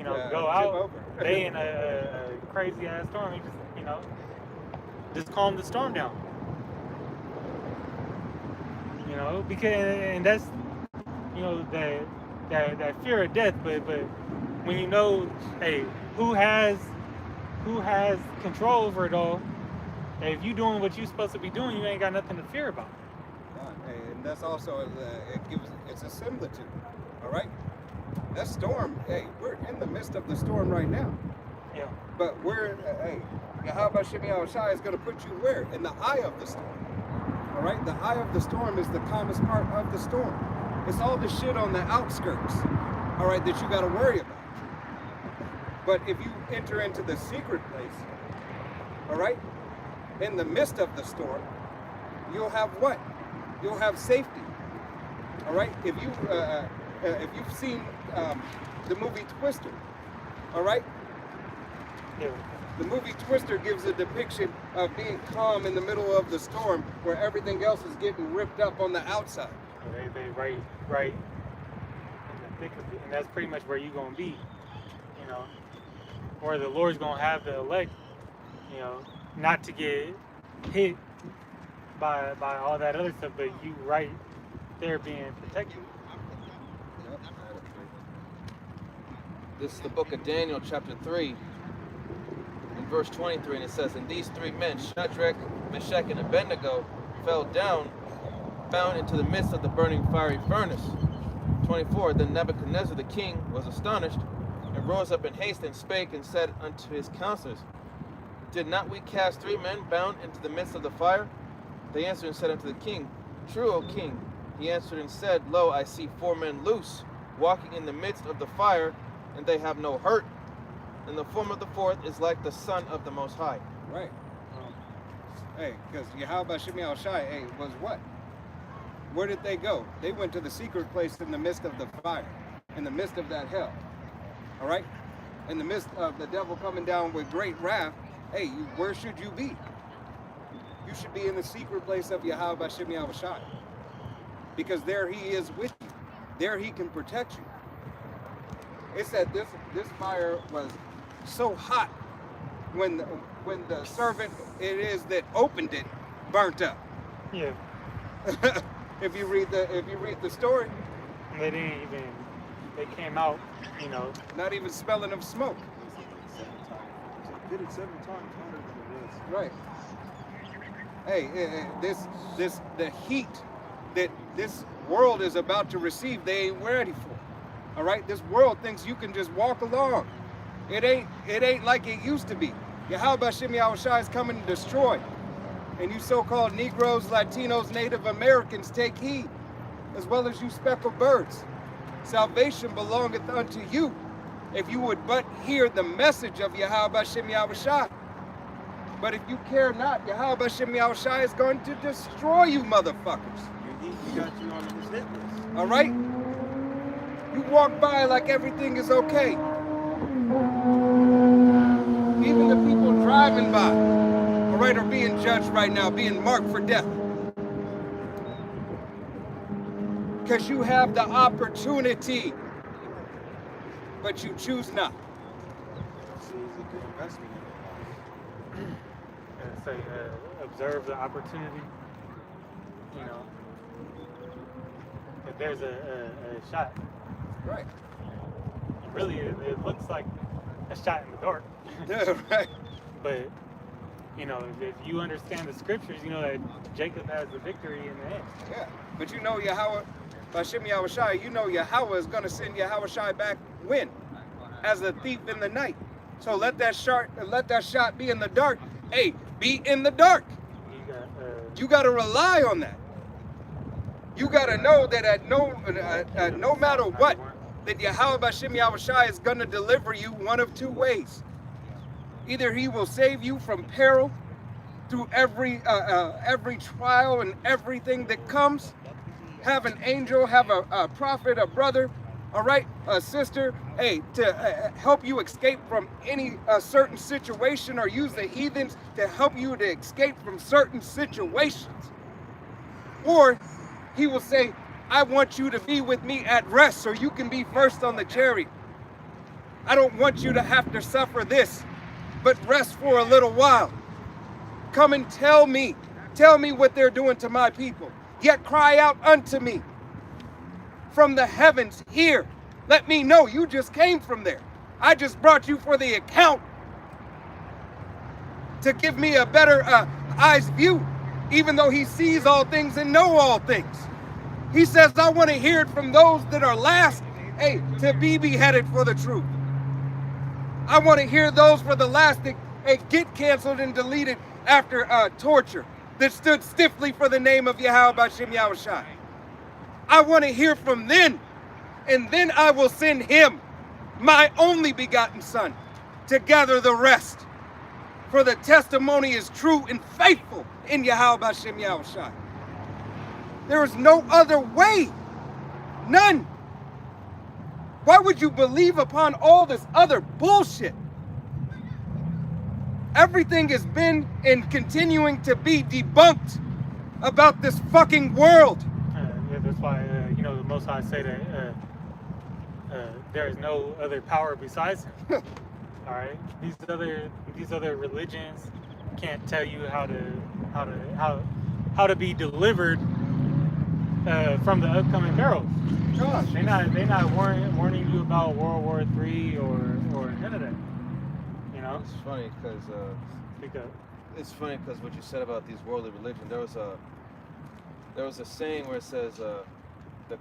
go out. They in a crazy ass storm. He just calm the storm down. Because and that's that fear of death. But when hey, who has control over it all. And if you doing what you're supposed to be doing, you ain't got nothing to fear about.
Hey, and that's also it's a similitude. All right, that storm. Hey, we're in the midst of the storm right now.
Yeah.
But hey, Yahweh Shemi Yahushai is going to put you where? In the eye of the storm. All right, the eye of the storm is the calmest part of the storm. It's all the shit on the outskirts. All right, that you got to worry about. But if you enter into the secret place, all right, in the midst of the storm, you'll have what? You'll have safety. All right. If you've seen the movie Twister, all right.
Yeah.
The movie Twister gives a depiction of being calm in the middle of the storm, where everything else is getting ripped up on the outside.
They right in the thick of it, and that's pretty much where you're gonna be, you know, where the Lord's gonna have the elect, you know, not to get hit by all that other stuff, but you right there being protected.
This is the book of Daniel, chapter 3, in verse 23, and it says, "And these three men, Shadrach, Meshach, and Abednego, fell down, bound into the midst of the burning fiery furnace." 24, "Then Nebuchadnezzar the king was astonished, and rose up in haste, and spake, and said unto his counselors, Did not we cast three men bound into the midst of the fire? They answered and said unto the king, True, O king. He answered and said, Lo, I see 4 men loose, walking in the midst of the fire, and they have no hurt. And the form of the fourth is like the Son of the Most High."
Right. Hey, because Yahweh Shemi Yahushai, hey, was what? Where did they go? They went to the secret place in the midst of the fire, in the midst of that hell. All right? In the midst of the devil coming down with great wrath, hey, where should you be? You should be in the secret place of Yahweh Shemi Yahushai. Because there he is with you. There he can protect you. It said this fire was so hot when the servant it is that opened it burnt up.
Yeah.
If you read the story,
They came out, you know.
not even smelling of smoke.
Did it 7 times hotter than it was.
Right. Hey, the heat that this world is about to receive, they ain't ready for. All right, this world thinks you can just walk along. It ain't like it used to be. Yahweh Shemi Yahushai is coming to destroy. And you so-called Negroes, Latinos, Native Americans, take heed, as well as you speckled birds. Salvation belongeth unto you, if you would but hear the message of Yahweh Shemi Yahushai. But if you care not, Yahweh Shemi Yahushai is going to destroy you, motherfuckers.
He got you on his hit list.
All right? You walk by like everything is okay. Even the people driving by, all right, are being judged right now, being marked for death. Because you have the opportunity, but you choose not.
It's a good investment.
And say, observe the opportunity. You know, if there's a shot,
Right.
really it looks like a shot in the dark.
Yeah, right.
But you know, if you understand the scriptures, you know that Jacob has the victory in the end.
Yeah. But you know Yahweh, by Shemi Yahushai, you know Yahweh is going to send Yahushai back when? As a thief in the night. So let that shot be in the dark. Hey, be in the dark. You got to rely on that. You got to know that no matter what, that Yahweh Shemi Yahushai is going to deliver you one of 2 ways. Either he will save you from peril through every trial and everything that comes. Have an angel, have a prophet, a brother, all right, a sister, hey, to help you escape from any certain situation, or use the heathens to help you to escape from certain situations. Or he will say, I want you to be with me at rest so you can be first on the chariot. I don't want you to have to suffer this, but rest for a little while. Come and tell me what they're doing to my people. Yet cry out unto me from the heavens here. Let me know you just came from there. I just brought you for the account to give me a better eyes view, even though he sees all things and know all things. He says, I want to hear it from those that are last, hey, to be beheaded for the truth. I want to hear those for the last that get canceled and deleted after torture, that stood stiffly for the name of Yahweh B'Shem Yahushai. I want to hear from them, and then I will send him, my only begotten son, to gather the rest. For the testimony is true and faithful in Yahweh B'Shem Yahushai. There is no other way. None. Why would you believe upon all this other bullshit? Everything has been and continuing to be debunked about this fucking world.
Yeah, that's why, the Most High say that there is no other power besides him. All right, these other religions can't tell you how to be delivered from the upcoming perils.
Gosh,
They're not warning you about World War III or none of that. You know.
It's funny because it's funny because what you said about these worldly religions. There was a saying where it says, the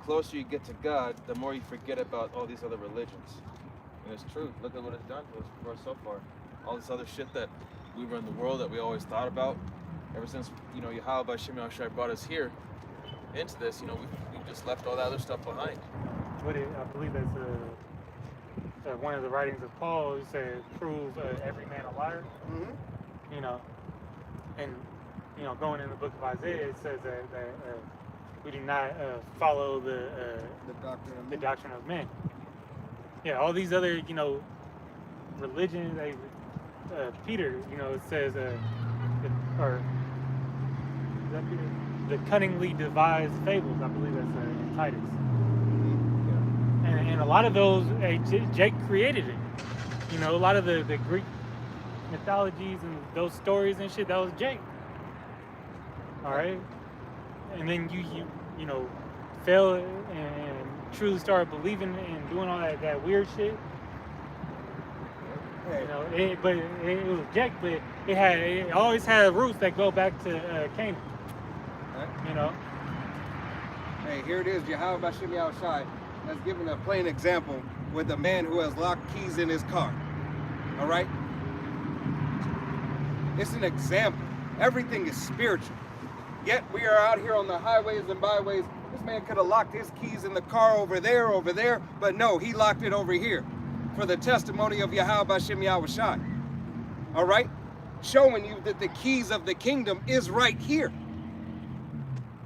closer you get to God, the more you forget about all these other religions. And it's true. Look at what it's done to us for us so far. All this other shit that we were in the world that we always thought about. Ever since, Yahweh B'Shem Yahushai brought us here into this, we just left all that other stuff behind.
I believe that's one of the writings of Paul. He said, prove every man a liar.
Mm-hmm.
And going in the book of Isaiah, it says that we do not follow the doctrine of men. Yeah, all these other, religions, Peter, it says, the cunningly devised fables, I believe that's in Titus. And a lot of those, Jake created it. A lot of the Greek mythologies and those stories and shit, that was Jake. All right? And then you fail and truly start believing and doing all that weird shit.
Hey.
But it was Jake, but it always had roots that go back to Canaan.
Right. Hey, here it is. Yahweh B'Shem Yahushai has given a plain example with a man who has locked keys in his car. All right? It's an example. Everything is spiritual. Yet we are out here on the highways and byways. This man could have locked his keys in the car over there, but no, he locked it over here for the testimony of Yahweh B'Shem Yahushai. All right? Showing you that the keys of the kingdom is right here.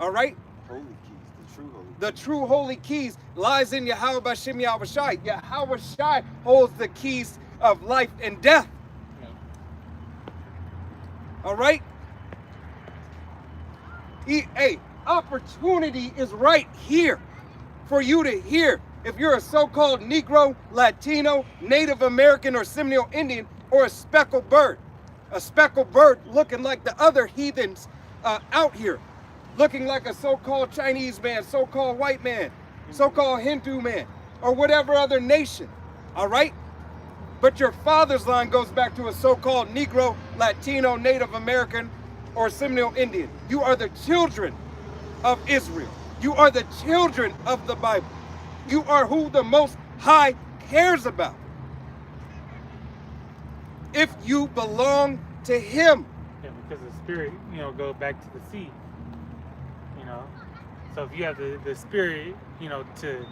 All right?
Holy keys,
the true holy keys lies in Yahweh B'Shem Yahushai. Yahushai holds the keys of life and death. All right? Opportunity is right here for you to hear. If you're a so-called Negro, Latino, Native American, or Seminole Indian, or a speckled bird looking like the other heathens out here, looking like a so-called Chinese man, so-called white man, so-called Hindu man, or whatever other nation, all right? But your father's line goes back to a so-called Negro, Latino, Native American, or Seminole Indian. You are the children of Israel. You are the children of the Bible. You are who the Most High cares about. If you belong to Him.
Yeah, because the spirit, go back to the seed. So if you have the spirit, to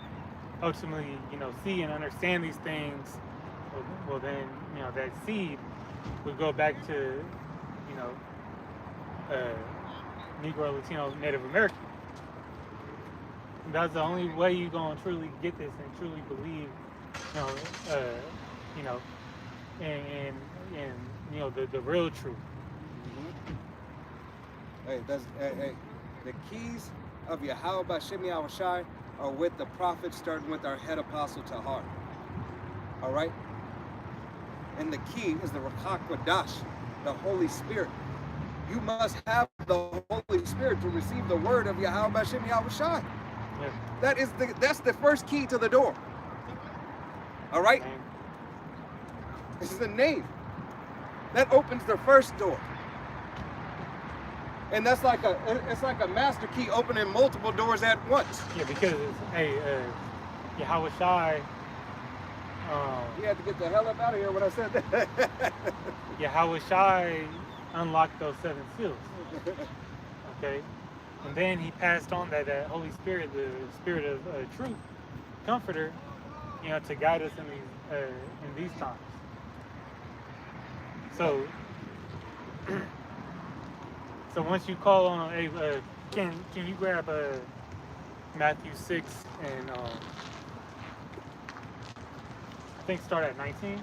ultimately, see and understand these things, well then, that seed would go back to, Negro, Latino, Native American. And that's the only way you're going to truly get this and truly believe, in the real truth.
Mm-hmm. The keys of Yahweh B'Shem Yahushai are with the prophets, starting with our head apostle Tahar. All right? And the key is the Ruach HaKodesh, the Holy Spirit. You must have the Holy Spirit to receive the word of Yahweh B'Shem Yahushai.
Yeah.
That's the first key to the door. All right? This is a name. That opens the first door. And that's like it's like a master key opening multiple doors at once.
Yeah, because Yahweh Shai,
You had to get the hell up out of here when I said that.
Yahweh Shai unlocked those 7 seals. Okay, and then he passed on that Holy Spirit, the Spirit of truth, Comforter, to guide us in these times. So, so once you call on, can you grab Matthew 6 and I think start at 19?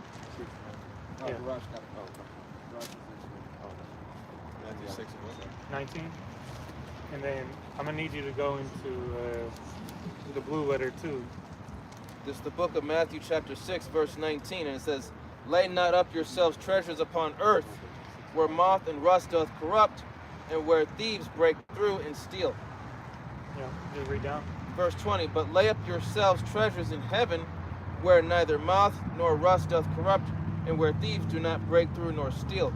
Oh,
Yeah.
Rosh got it.
Matthew 6 and what?
19, and then I'm gonna need you to go into the blue letter too.
This is the book of Matthew chapter 6 verse 19, and it says, "Lay not up yourselves treasures upon earth, where moth and rust doth corrupt, and where thieves break through and steal."
Just read down.
Verse 20, "But lay up yourselves treasures in heaven, where neither moth nor rust doth corrupt, and where thieves do not break through nor steal."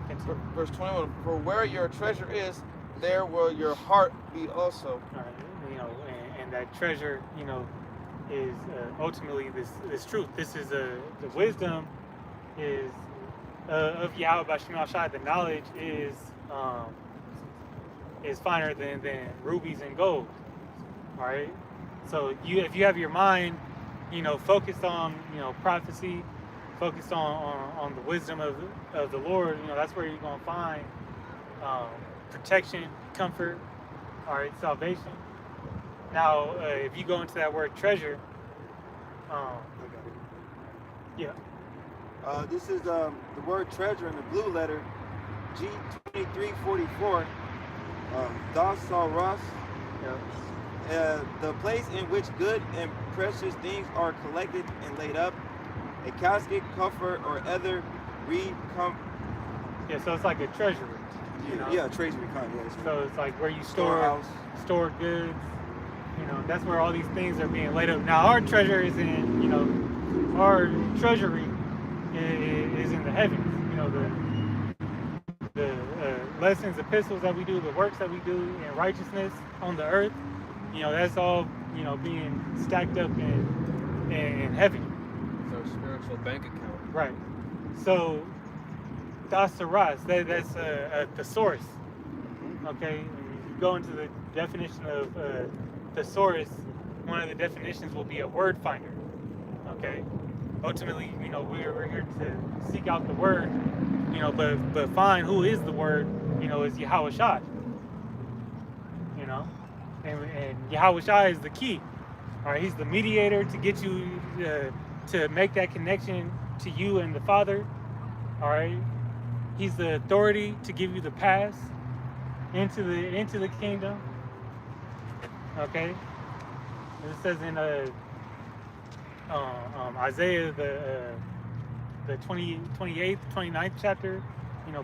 Continue.
Verse 21, "For where your treasure is, there will your heart be also."
All right, and that treasure, is ultimately this truth. This is the wisdom is of Yahweh B'Shem Al-Shai. The knowledge is finer than rubies and gold. All right. So if you have your mind, focused on prophecy, focused on the wisdom of the Lord, that's where you're gonna find protection, comfort, all right, salvation. Now, if you go into that word treasure, yeah,
This is the word treasure in the blue letter, G2344. Das Ross. The place in which good and precious things are collected and laid up, a casket, coffer, or other
yeah. So it's like a treasury.
Yeah, treasury kind. Yeah,
So it's like where you store goods. That's where all these things are being laid up. Now our treasure is in, our treasury is in the heavens. The lessons, epistles that we do, the works that we do in righteousness on the earth. That's all being stacked up in heaven.
It's our spiritual bank account.
Right. So that's that's the source. Okay. And if you go into the definition of thesaurus, one of the definitions will be a word finder. Okay. Ultimately, we're here to seek out the word, but find who is the word, is Yahweh Shai. And Yahweh Shai is the key. All right, he's the mediator to get you to make that connection to you and the Father. All right, he's the authority to give you the pass into the kingdom. Okay, it says in Isaiah the 28th, 29th chapter,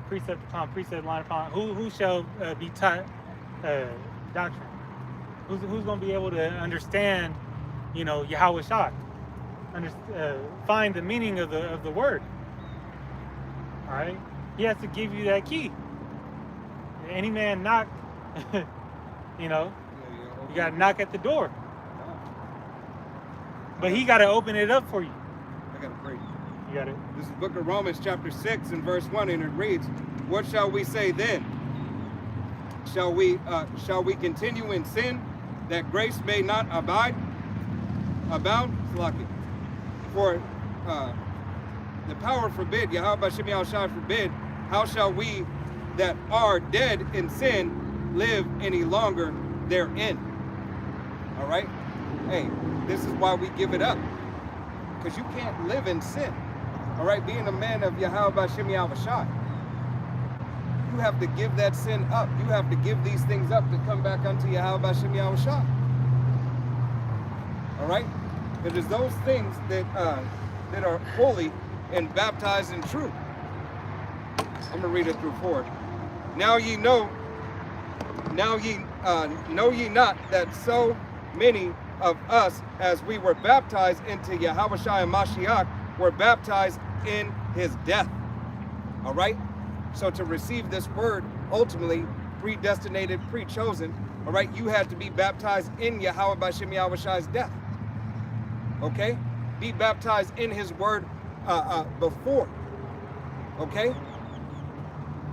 precept upon precept, line upon who shall be taught doctrine. Who's going to be able to understand, Yahweh Shai, find the meaning of the word. All right, he has to give you that key. Any man knock, you got to knock at the door, but he got to open it up for you.
I got to pray.
You got it.
This is the book of Romans chapter 6 and verse 1, and it reads, "What shall we say then? Shall we continue in sin, that grace may not abound? For the power forbid, Yahweh B'Shem Al-Shai forbid, how shall we that are dead in sin live any longer therein?" All right? Hey, this is why we give it up. Because you can't live in sin. All right? Being a man of Yahweh B'Shem Al-Shai, you have to give that sin up. You have to give these things up to come back unto Yahweh B'Shem Yahushua. All right? It is those things that are holy and baptized in truth. I'm gonna read it through 4. Know ye not that so many of us, as we were baptized into Yahushua and Mashiach, were baptized in his death. All right? So to receive this word, ultimately predestinated, pre-chosen, all right, you had to be baptized in Yahweh B'Shem Yahweh Shai's death. Okay? Be baptized in his word before. Okay?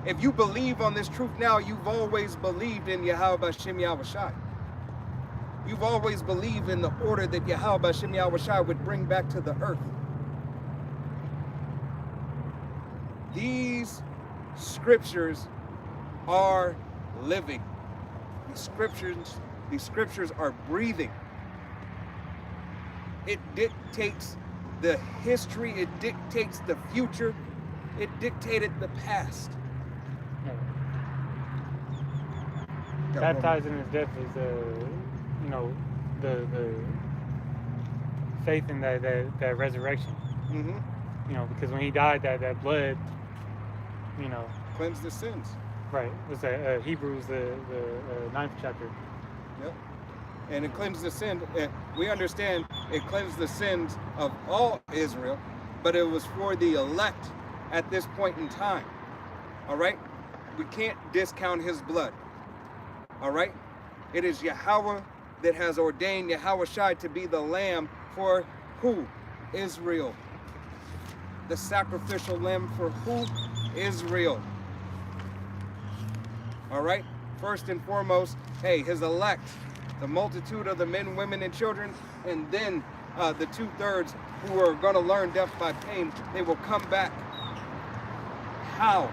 If you believe on this truth now, you've always believed in Yahweh B'Shem Yahweh Shai. You've always believed in the order that Yahweh B'Shem Yahweh Shai would bring back to the earth. These scriptures are living. These scriptures are breathing. It dictates the history, it dictates the future, it dictated the past.
Baptized in his death is, you know, the faith in that resurrection.
Mm-hmm.
You know, because when he died, that blood, you know,
Cleanse the sins.
right? It was Hebrews the 9th chapter.
Yep. And it cleansed the sin. We understand it cleansed the sins of all Israel, but it was for the elect at this point in time. All right? We can't discount his blood. All right? It is Yahweh that has ordained Yahweh Shai to be the lamb for who? Israel. The sacrificial lamb for who? Israel. All right? First and foremost, hey, his elect, the multitude of the men, women, and children, and then the 2/3 who are going to learn death by pain, they will come back. How?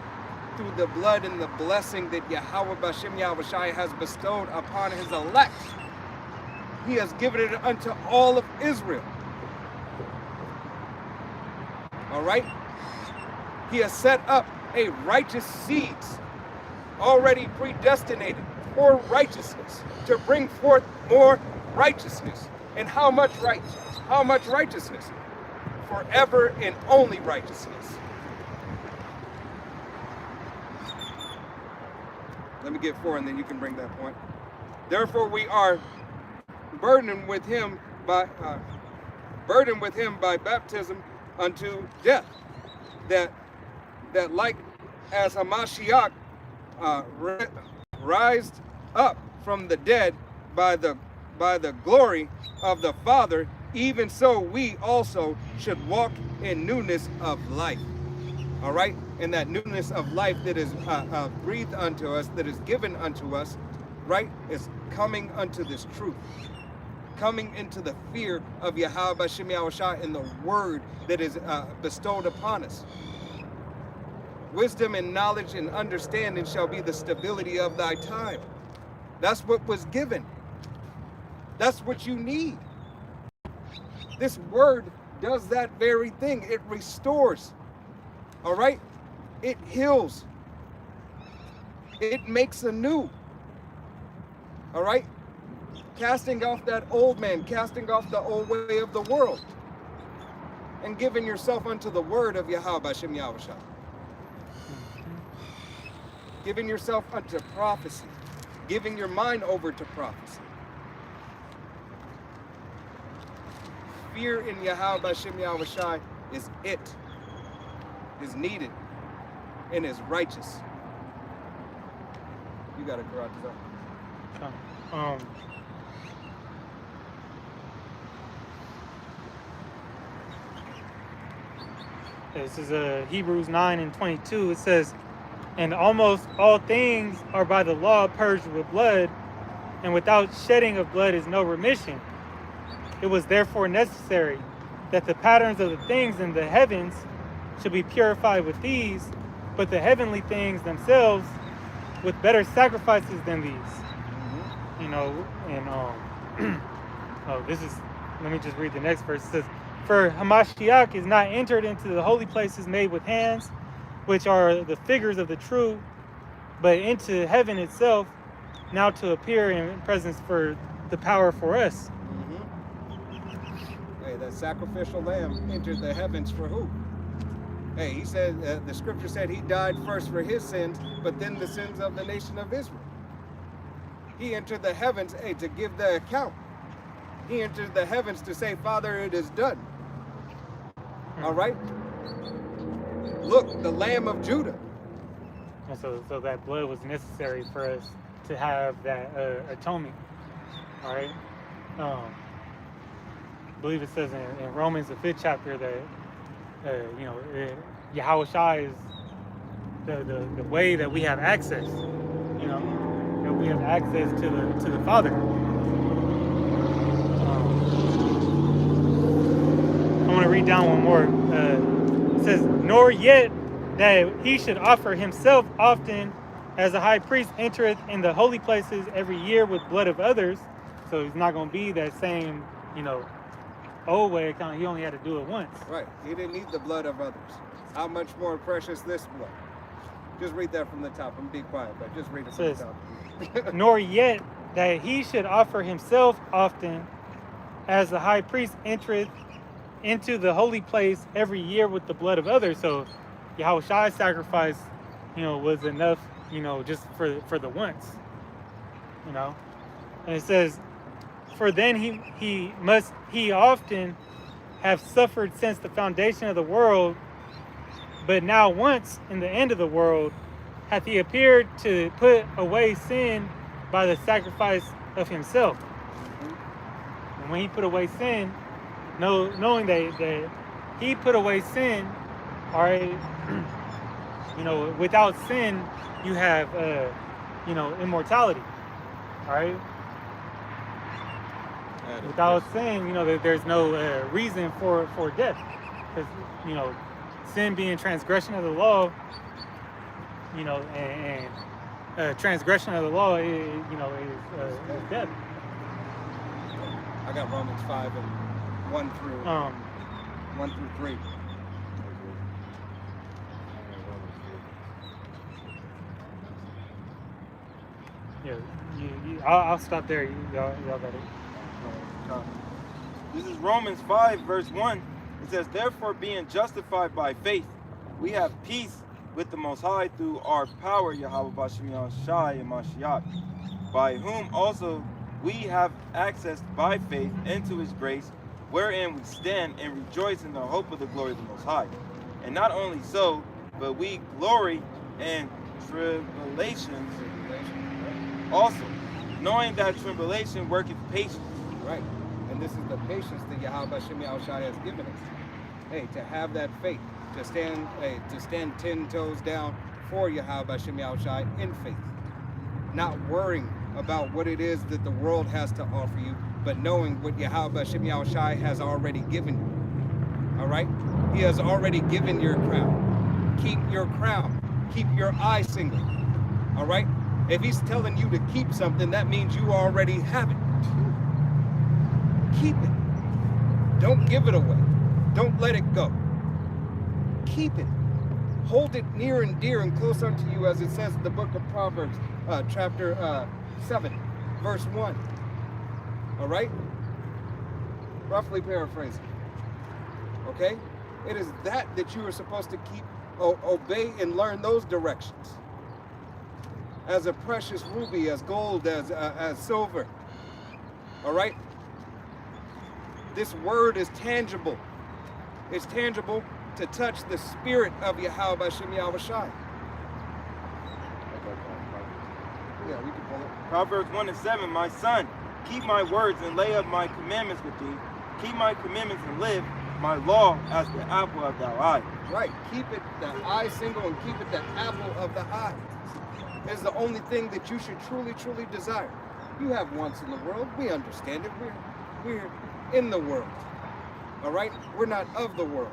Through the blood and the blessing that Yahweh B'Shem Yahweh Shai has bestowed upon his elect. He has given it unto all of Israel. All right? He has set up a righteous seeds already predestinated for righteousness, to bring forth more righteousness. And how much righteousness? How much righteousness? Forever and only righteousness. Let me get 4 and then you can bring that point. Therefore we are burdened with him by baptism unto death, that like as Hamashiach rised up from the dead by the glory of the Father, even so we also should walk in newness of life. All right? And that newness of life that is breathed unto us, that is given unto us, right, is coming unto this truth. Coming into the fear of Yahweh B'Shem Yahweh Shai in the word that is bestowed upon us. Wisdom and knowledge and understanding shall be the stability of thy time. That's what was given. That's what you need. This word does that very thing. It restores. All right? It heals. It makes anew. All right? Casting off that old man, casting off the old way of the world, and giving yourself unto the word of Yahweh B'Shem Yahweh Shai. Giving yourself unto prophecy, giving your mind over to prophecy. Fear in Yahweh B'Shem Yahweh Shai is needed, and is righteous. You got to correct that.
This is Hebrews 9:22. It says, and almost all things are by the law purged with blood, and without shedding of blood is no remission. It was therefore necessary that the patterns of the things in the heavens should be purified with these, but the heavenly things themselves with better sacrifices than these. Mm-hmm. You know, and let me just read the next verse. It says, for Hamashiach is not entered into the holy places made with hands, which are the figures of the true, but into heaven itself, now to appear in presence for the power for us.
Hey, that sacrificial lamb entered the heavens for who? Hey, he said, the scripture said he died first for his sins, but then the sins of the nation of Israel. He entered the heavens, hey, to give the account. He entered the heavens to say, Father, it is done. All right? look, the Lamb of Judah.
And so that blood was necessary for us to have that atonement. All right. I believe it says in Romans, the 5th chapter, that Yahweh Shai is the way that we have access. You know, that we have access to the Father. I want to read down one more. It says, "Nor yet that he should offer himself often, as a high priest entereth in the holy places every year with blood of others." So he's not going to be that same, old way. He only had to do it once.
Right. He didn't need the blood of others. How much more precious this blood? Just read that from the top. I'm be quiet, but just read it from the top.
"Nor yet that he should offer himself often, as the high priest entereth into the holy place every year with the blood of others." So Yahweh Shai's sacrifice, was enough, just for the once. And it says, "For then he often have suffered since the foundation of the world, but now once in the end of the world hath he appeared to put away sin by the sacrifice of himself." And when he put away sin, knowing that he put away sin, all right, without sin you have immortality, all right. Without sin, there's no reason for death, because sin being transgression of the law, and transgression of the law is death.
I got Romans 5 and 1 through 3.
Yeah, I'll stop there. Y'all got it.
This is Romans 5, verse 1. It says, "Therefore, being justified by faith, we have peace with the Most High through our power, Yahweh Bashem Shai and Mashiach, by whom also we have access by faith into his grace, wherein we stand and rejoice in the hope of the glory of the Most High. And not only so, but we glory in tribulations also, knowing that tribulation worketh patience."
Right. And this is the patience that Yahweh Shem Shai has given us. Hey, to have that faith, to stand 10 toes down for Yahweh Shem Shai in faith. Not worrying about what it is that the world has to offer you, but knowing what Yahweh Shem Shai has already given you. All right? He has already given your crown. Keep your crown. Keep your eye single. All right? If he's telling you to keep something, that means you already have it. Keep it. Don't give it away. Don't let it go. Keep it. Hold it near and dear and close unto you, as it says in the book of Proverbs, chapter 7, verse 1. All right? Roughly paraphrasing. Okay? It is that you are supposed to keep, obey and learn those directions. As a precious ruby, as gold, as silver. All right? This word is tangible. It's tangible to touch the spirit of Yahweh Shem Shai. Yeah, we can pull it.
Proverbs 1 and 7, "My son, keep my words and lay up my commandments with thee. Keep my commandments and live, my law as the apple of thy eye."
Right. Keep it the eye single and keep it the apple of the eye. It's the only thing that you should truly, truly desire. You have wants in the world. We understand it. We're in the world. All right? We're not of the world.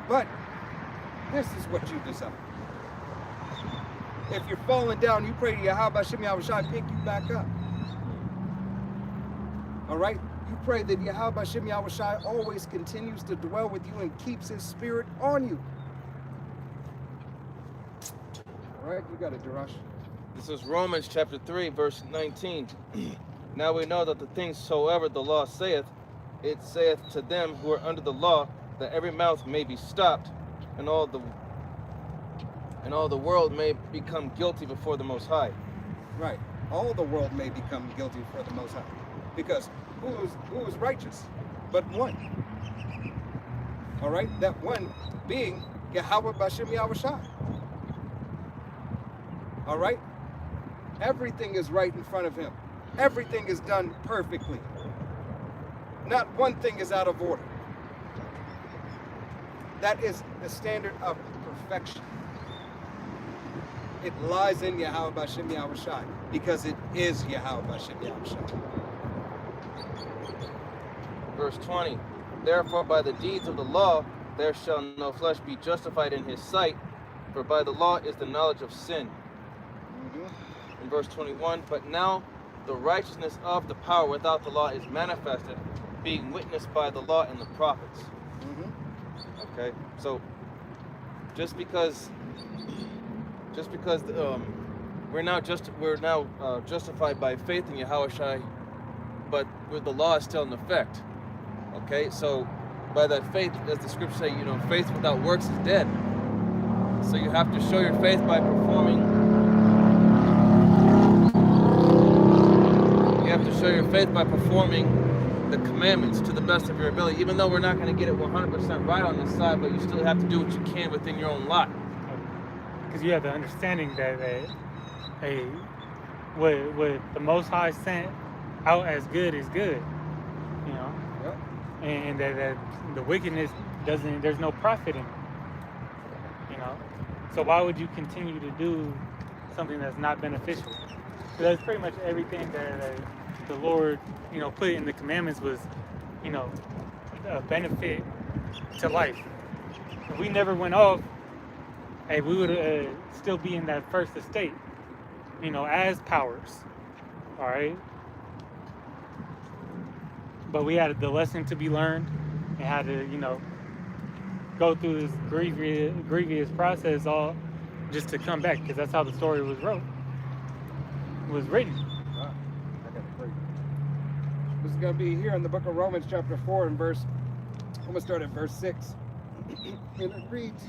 But this is what you desire. If you're falling down, you pray to Yahweh Shem Shai pick you back up. All right? You pray that Yahweh Shem Shai always continues to dwell with you and keeps his spirit on you. All right? You got it, Darash.
This is Romans chapter 3, verse 19. "Now we know that the things soever the law saith, it saith to them who are under the law, that every mouth may be stopped, and all the world may become guilty before the Most High."
Right. All the world may become guilty before the Most High. Because who is righteous? But one. All right, that one being Yahweh Bashem Yahushai. All right, everything is right in front of him. Everything is done perfectly. Not one thing is out of order. That is the standard of perfection. It lies in Yahweh Bashem Yahushai because it is Yahweh Bashem Yahushai.
Verse 20. Therefore, by the deeds of the law, there shall no flesh be justified in his sight, for by the law is the knowledge of sin. In verse 21, but now the righteousness of the power without the law is manifested, being witnessed by the law and the prophets. Okay, so just because we're now justified by faith in Yahushai, but the law is still in effect. Okay, so by that faith, as the scriptures say, faith without works is dead. So you have to show your faith by performing. You have to show your faith by performing the commandments to the best of your ability. Even though we're not going to get it 100% right on this side, but you still have to do what you can within your own lot.
Because you have the understanding that what the Most High sent out as good is good,
Yep.
and that the wickedness there's no profit in it, So why would you continue to do something that's not beneficial? So that's pretty much everything that the Lord, put in the commandments was, a benefit to life. If we never went off, we would still be in that first estate, as powers, all right? But we had the lesson to be learned and had to, go through this grievous process all just to come back, because that's how the story was written.
Wow. I got to pray. This is going to be here in the book of Romans chapter 4 and verse, I'm going to start at verse 6. And it reads,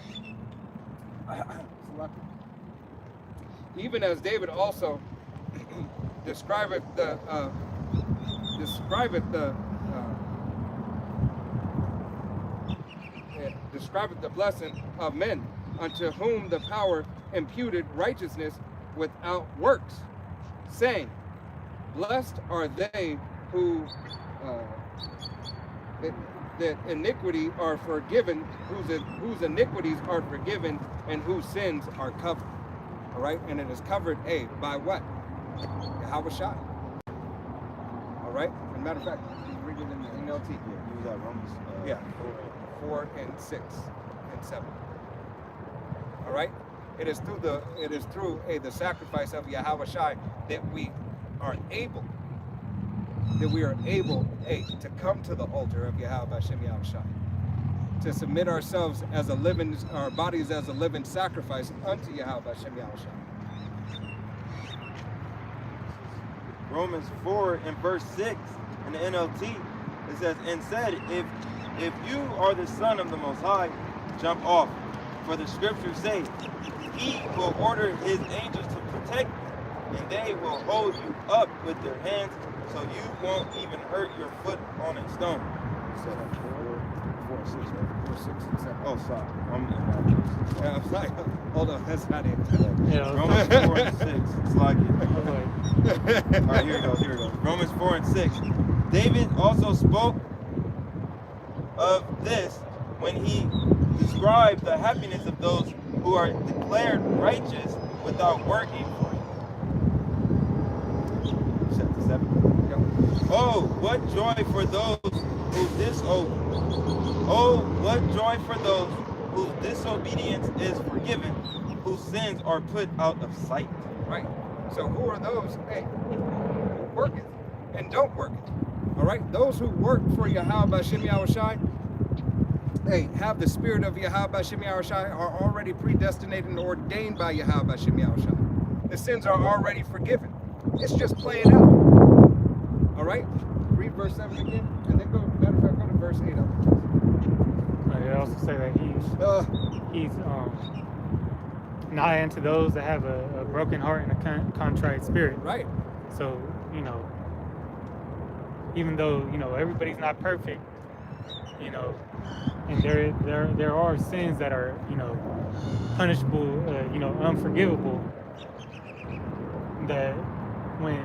even as David also describeth the blessing of men, unto whom the power imputed righteousness without works, saying, blessed are they who that iniquity are forgiven, whose iniquities are forgiven, and whose sins are covered. All right, and it is covered by what? Yahushai. All right. As a matter of fact, you read it in the NLT.
Yeah, you was at Romans.
4 and 6 and 7. All right. It is through the sacrifice of Yahushai that we are able to come to the altar of Yahweh Hashem Yahushai, to submit our bodies as a living sacrifice unto Yahweh Hashem Yahushai.
Romans 4 and verse 6 in the NLT, it says, and said, if you are the son of the Most High, jump off. For the scriptures say, he will order his angels to protect you, and they will hold you up with their hands, so you won't even hurt your foot on a stone.
So 4 and 6, right? 4, 6, and 7.
Oh, sorry.
Yeah, I'm like, hold on, that's not it.
Yeah,
Romans 4 and 6. It's like it. All right, here it goes. Romans 4 and 6. David also spoke of this when he described the happiness of those who are declared righteous without working for it. Chapter 7. Oh, what joy for those who whose disobedience is forgiven, whose sins are put out of sight.
Right. So who are those? Who work it and don't work it. All right. Those who work for Yahweh Hashem Yahushai, have the spirit of Yahweh Hashem Yahushai, are already predestinated and ordained by Yahweh Hashem Yahushai. The sins are already forgiven. It's just playing out. All right. Read verse 7 again, and then go to verse 8.
They also say that he's nigh unto those that have a broken heart and a contrite spirit.
Right.
So, even though, everybody's not perfect, and there are sins that are, you know, punishable, you know, unforgivable. That when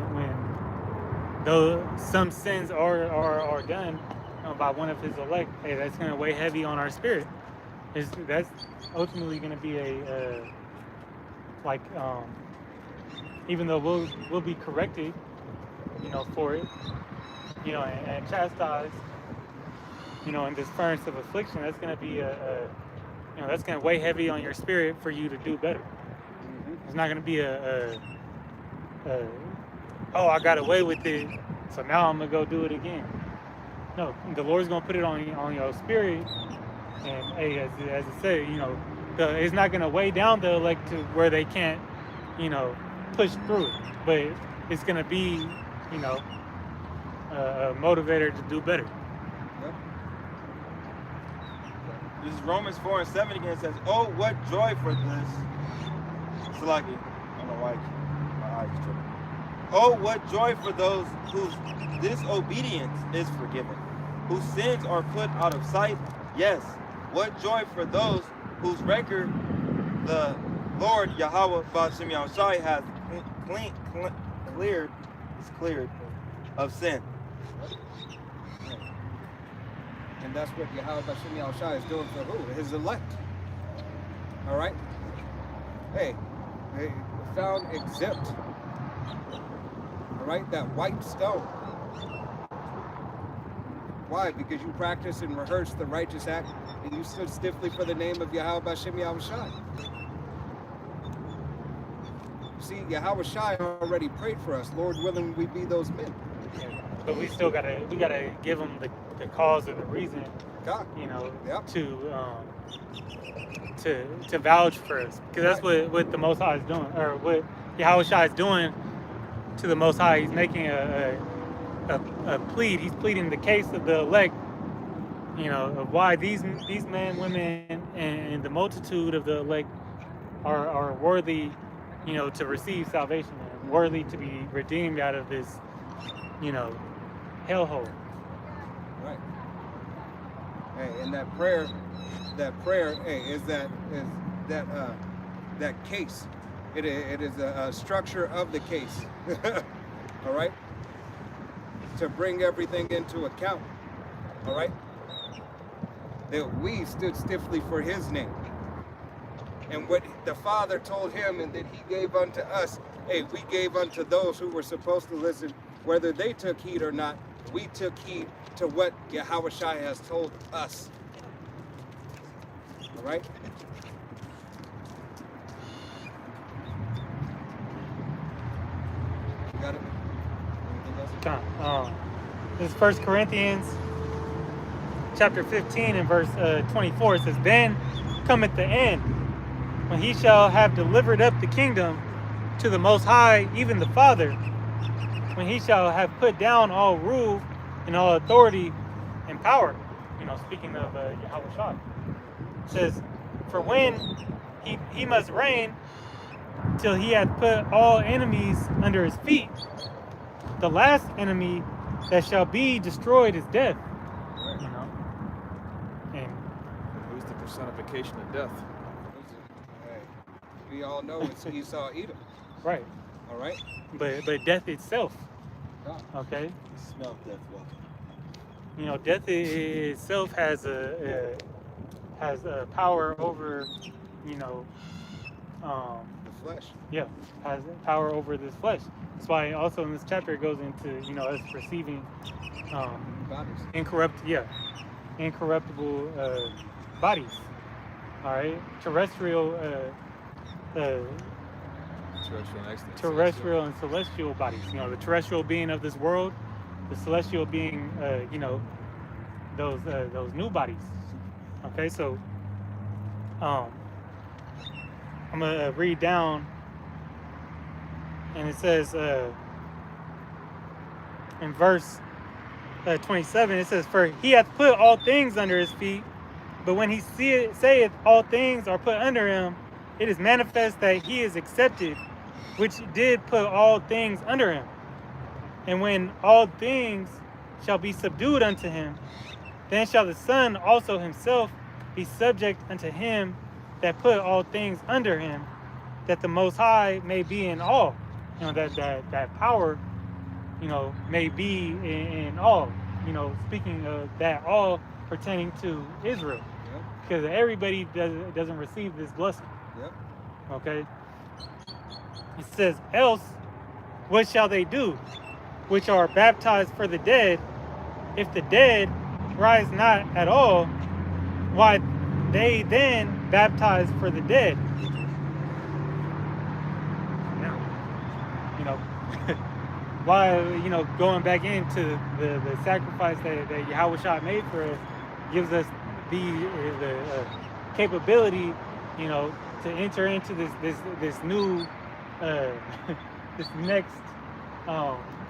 though some sins are done by one of his elect, hey, that's going to weigh heavy on our spirit. That's ultimately going to be a like even though we'll be corrected, you know, for it, you know, and chastised, you know, in this furnace of affliction, that's going to be you know, that's going to weigh heavy on your spirit for you to do better. It's not going to be oh, I got away with it, so now I'm gonna go do it again. No, the Lord's gonna put it on your spirit, and hey, as it said, you know, it's not gonna weigh down the elect to where they can't, you know, push through it, but it's gonna be, you know, a motivator to do better.
Yep.
This is Romans 4:7 again. It says, "Oh, what joy for this." It's like, I don't know why my eyes are tripping. Oh, what joy for those whose disobedience is forgiven, whose sins are put out of sight. Yes, what joy for those whose record the Lord Yahweh Ba'Shem Yahushai has cleared of sin.
And that's what Yahweh Ba'Shem Yahushai is doing for who? His elect. All right? Hey, they found exempt. All right? That white stone. Why? Because you practice and rehearse the righteous act and you stood stiffly for the name of Yahweh Ba'Shem Yahushai. See, Yahweh Shai already prayed for us. Lord willing, we be those men.
But we still gotta give them the cause or the reason,
God.
you know,
Yep.
to vouch for us, because that's what the Most High is doing, or what Yahweh Shai is doing to the Most High. He's making a plea. He's pleading the case of the elect, you know, of why these men, women, and the multitude of the elect are worthy, you know, to receive salvation, and worthy to be redeemed out of this, you know, hellhole.
Right. Hey, and that prayer, hey, is that case. It is a structure of the case. All right. To bring everything into account. All right. That we stood stiffly for His name. And what the Father told Him and that He gave unto us, hey, we gave unto those who were supposed to listen, whether they took heed or not. We took heed to what Yahweh Shai has told us. All right? You got it? Anything else?
This is 1 Corinthians chapter 15 and verse 24. It says, "Then cometh the end, when He shall have delivered up the kingdom to the Most High, even the Father, when He shall have put down all rule and all authority and power." You know, speaking of Yahweh Shai. It says, "For when he must reign till He hath put all enemies under His feet. The last enemy that shall be destroyed is death." You know, and
Who's the personification of death?
Hey, we all know it's Esau Edom.
right,
All right?
but death itself.
God.
Okay,
Smell death walking.
you know, death itself has a power over, you know,
The flesh.
yeah, has power over this flesh. That's why also in this chapter it goes into, you know, us receiving
Bodies.
incorruptible bodies. All right, terrestrial and celestial bodies. You know, the terrestrial being of this world, the celestial being, you know, those new bodies. Okay, so I'm gonna read down, and it says in verse 27, it says, "For He hath put all things under His feet, but when He saith all things are put under Him, it is manifest that He is accepted, which did put all things under Him. And when all things shall be subdued unto Him, Then shall the Son also himself be subject unto him that put all things under him, that the Most High may be in all. That power, may be in all. Speaking of that all pertaining to Israel.
Yep.
Because everybody doesn't receive this blessing.
Yep.
Okay? It says, else, what shall they do, which are baptized for the dead? If the dead rise not at all, why they then baptize for the dead? Why, going back into the sacrifice that Yahweh made for us gives us the capability, to enter into this new this next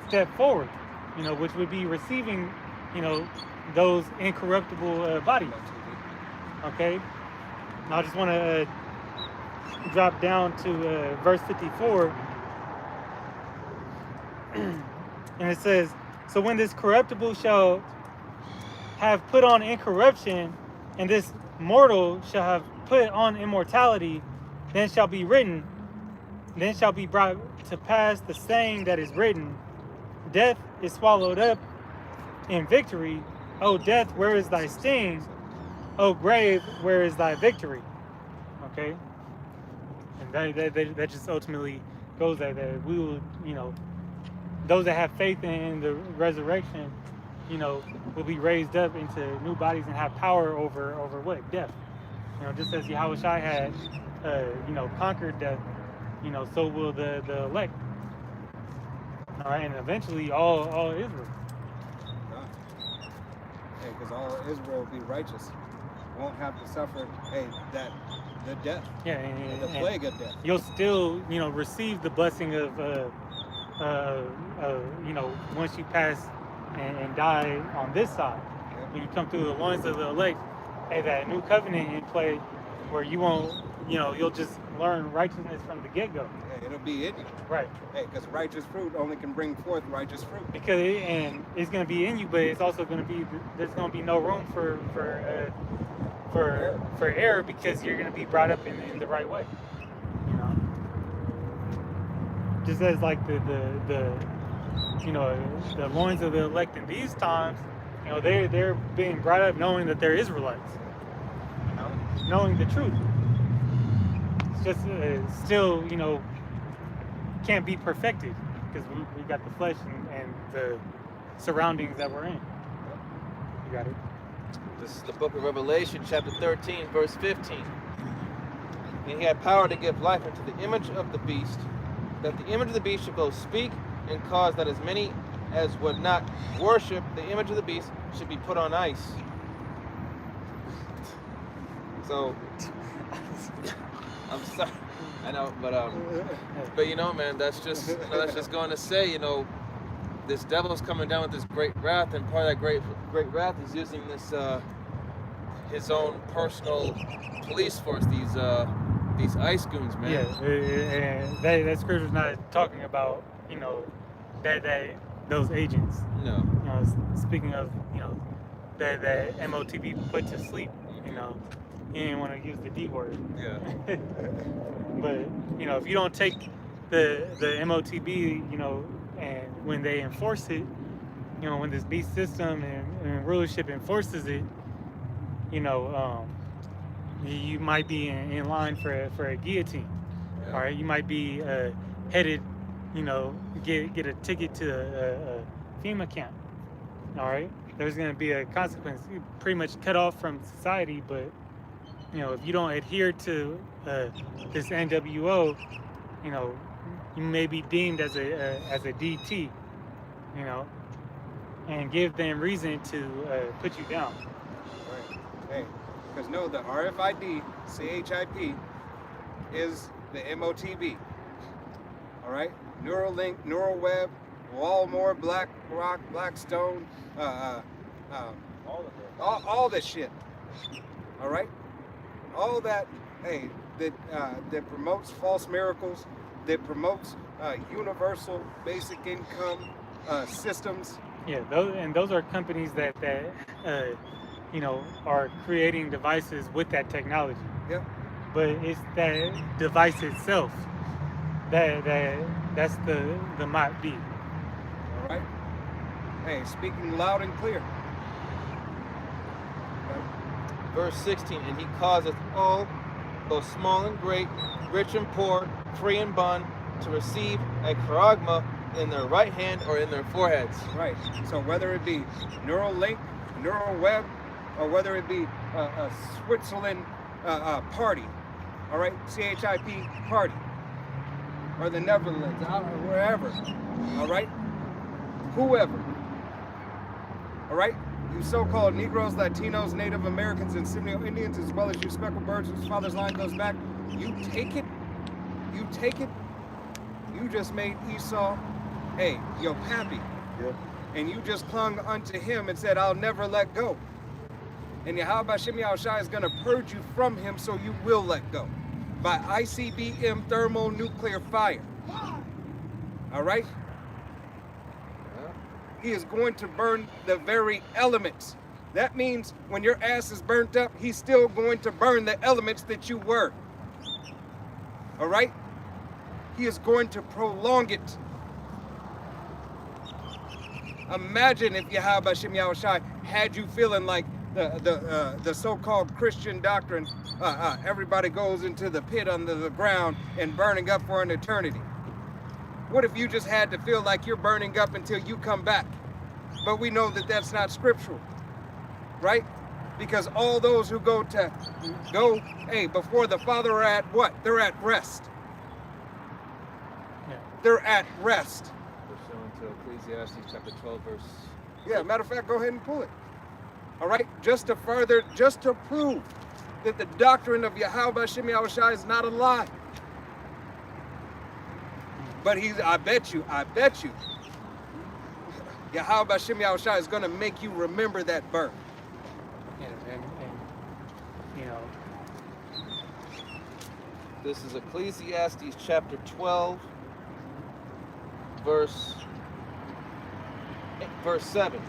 step forward, which would be receiving, those incorruptible bodies. Okay, now I just want to drop down to verse 54. And it says, so when this corruptible shall have put on incorruption, and this mortal shall have put on immortality, then shall be written, then shall be brought to pass the saying that is written, death is swallowed up in victory. O death, where is thy sting? O grave, where is thy victory? Okay? And that just ultimately goes that we will, those that have faith in the resurrection, will be raised up into new bodies and have power over what? Death. Just as Yahweh Shai had, conquered death, so will the elect. All right, and eventually all Israel.
Hey, because all Israel will be righteous, won't have to suffer, the death.
Yeah, and
the plague of death.
You'll still, receive the blessing of, once you pass and die on this side.
Yep.
When you come through the loins of the elect, that new covenant in play where you won't, you'll just learn righteousness from the get-go.
Yeah, it'll be in you.
Right.
Hey, because righteous fruit only can bring forth righteous fruit.
And it's going to be in you, but it's also going to be, there's going to be no room for error, because you're going to be brought up in the right way. Just as like the loins of the elect in these times, they're being brought up knowing that they're Israelites, knowing the truth. It's just still, can't be perfected because we got the flesh and the surroundings that we're in. You got it.
This is the book of Revelation, chapter 13, verse 15. And he had power to give life unto the image of the beast, that the image of the beast should both speak and cause that as many as would not worship the image of the beast should be put on ice. So, I'm sorry, I know, but man, that's just going to say, this devil's coming down with this great wrath, and part of that great wrath is using this his own personal police force, these ice goons, man.
Yeah, and that scripture's not talking about, that those agents.
No.
Speaking of, that MOTB put to sleep, you didn't want to use the D word.
Yeah.
But, if you don't take the MOTB, and when they enforce it, when this beast system and rulership enforces it, you might be in line for a guillotine. Yeah. All right, you might be headed, get a ticket to a FEMA camp. All right, there's going to be a consequence. You're pretty much cut off from society, but if you don't adhere to this NWO, you may be deemed as a DT, and give them reason to put you down.
Right. Hey, because no, the RFID CHIP is the MOTB. All right, Neuralink, Neuralweb, Walmore, BlackRock, Blackstone, all this shit. All right, all that. Hey, that promotes false miracles, that promotes universal basic income systems.
Yeah, those are companies that are creating devices with that technology.
Yep.
But it's that device itself that's the might be.
All right. Hey, speaking loud and clear.
Verse 16, and he causeth all, both small and great, rich and poor, free and bond, to receive a charagma in their right hand or in their foreheads.
Right. So whether it be neural link, neural web, or whether it be a Switzerland party, all right, CHIP party, or the Netherlands, wherever, all right, whoever, all right, you so-called Negroes, Latinos, Native Americans, and Seminole Indians, as well as you speckled birds whose father's line goes back, you take it, you just made Esau, hey, your pappy.
Yeah.
And you just clung unto him and said, I'll never let go. And Yahweh Shem Yahushai is going to purge you from him so you will let go. By ICBM thermonuclear fire. All right? He is going to burn the very elements. That means when your ass is burnt up, he's still going to burn the elements that you were. All right? He is going to prolong it. Imagine if Yahweh Shem Yahushai had you feeling like the so-called Christian doctrine, everybody goes into the pit under the ground and burning up for an eternity. What if you just had to feel like you're burning up until you come back? But we know that that's not scriptural, right? Because all those who go, before the Father are at what? They're at rest.
Yeah.
They're at rest.
We're showing to Ecclesiastes chapter 12, verse.
Yeah, matter of fact, go ahead and pull it. All right, just to prove that the doctrine of Yahweh Shem Yahushai is not a lie. But I bet you, Yahweh Shem Yahushai is going to make you remember that birth.
And
This is Ecclesiastes chapter 12, verse 7.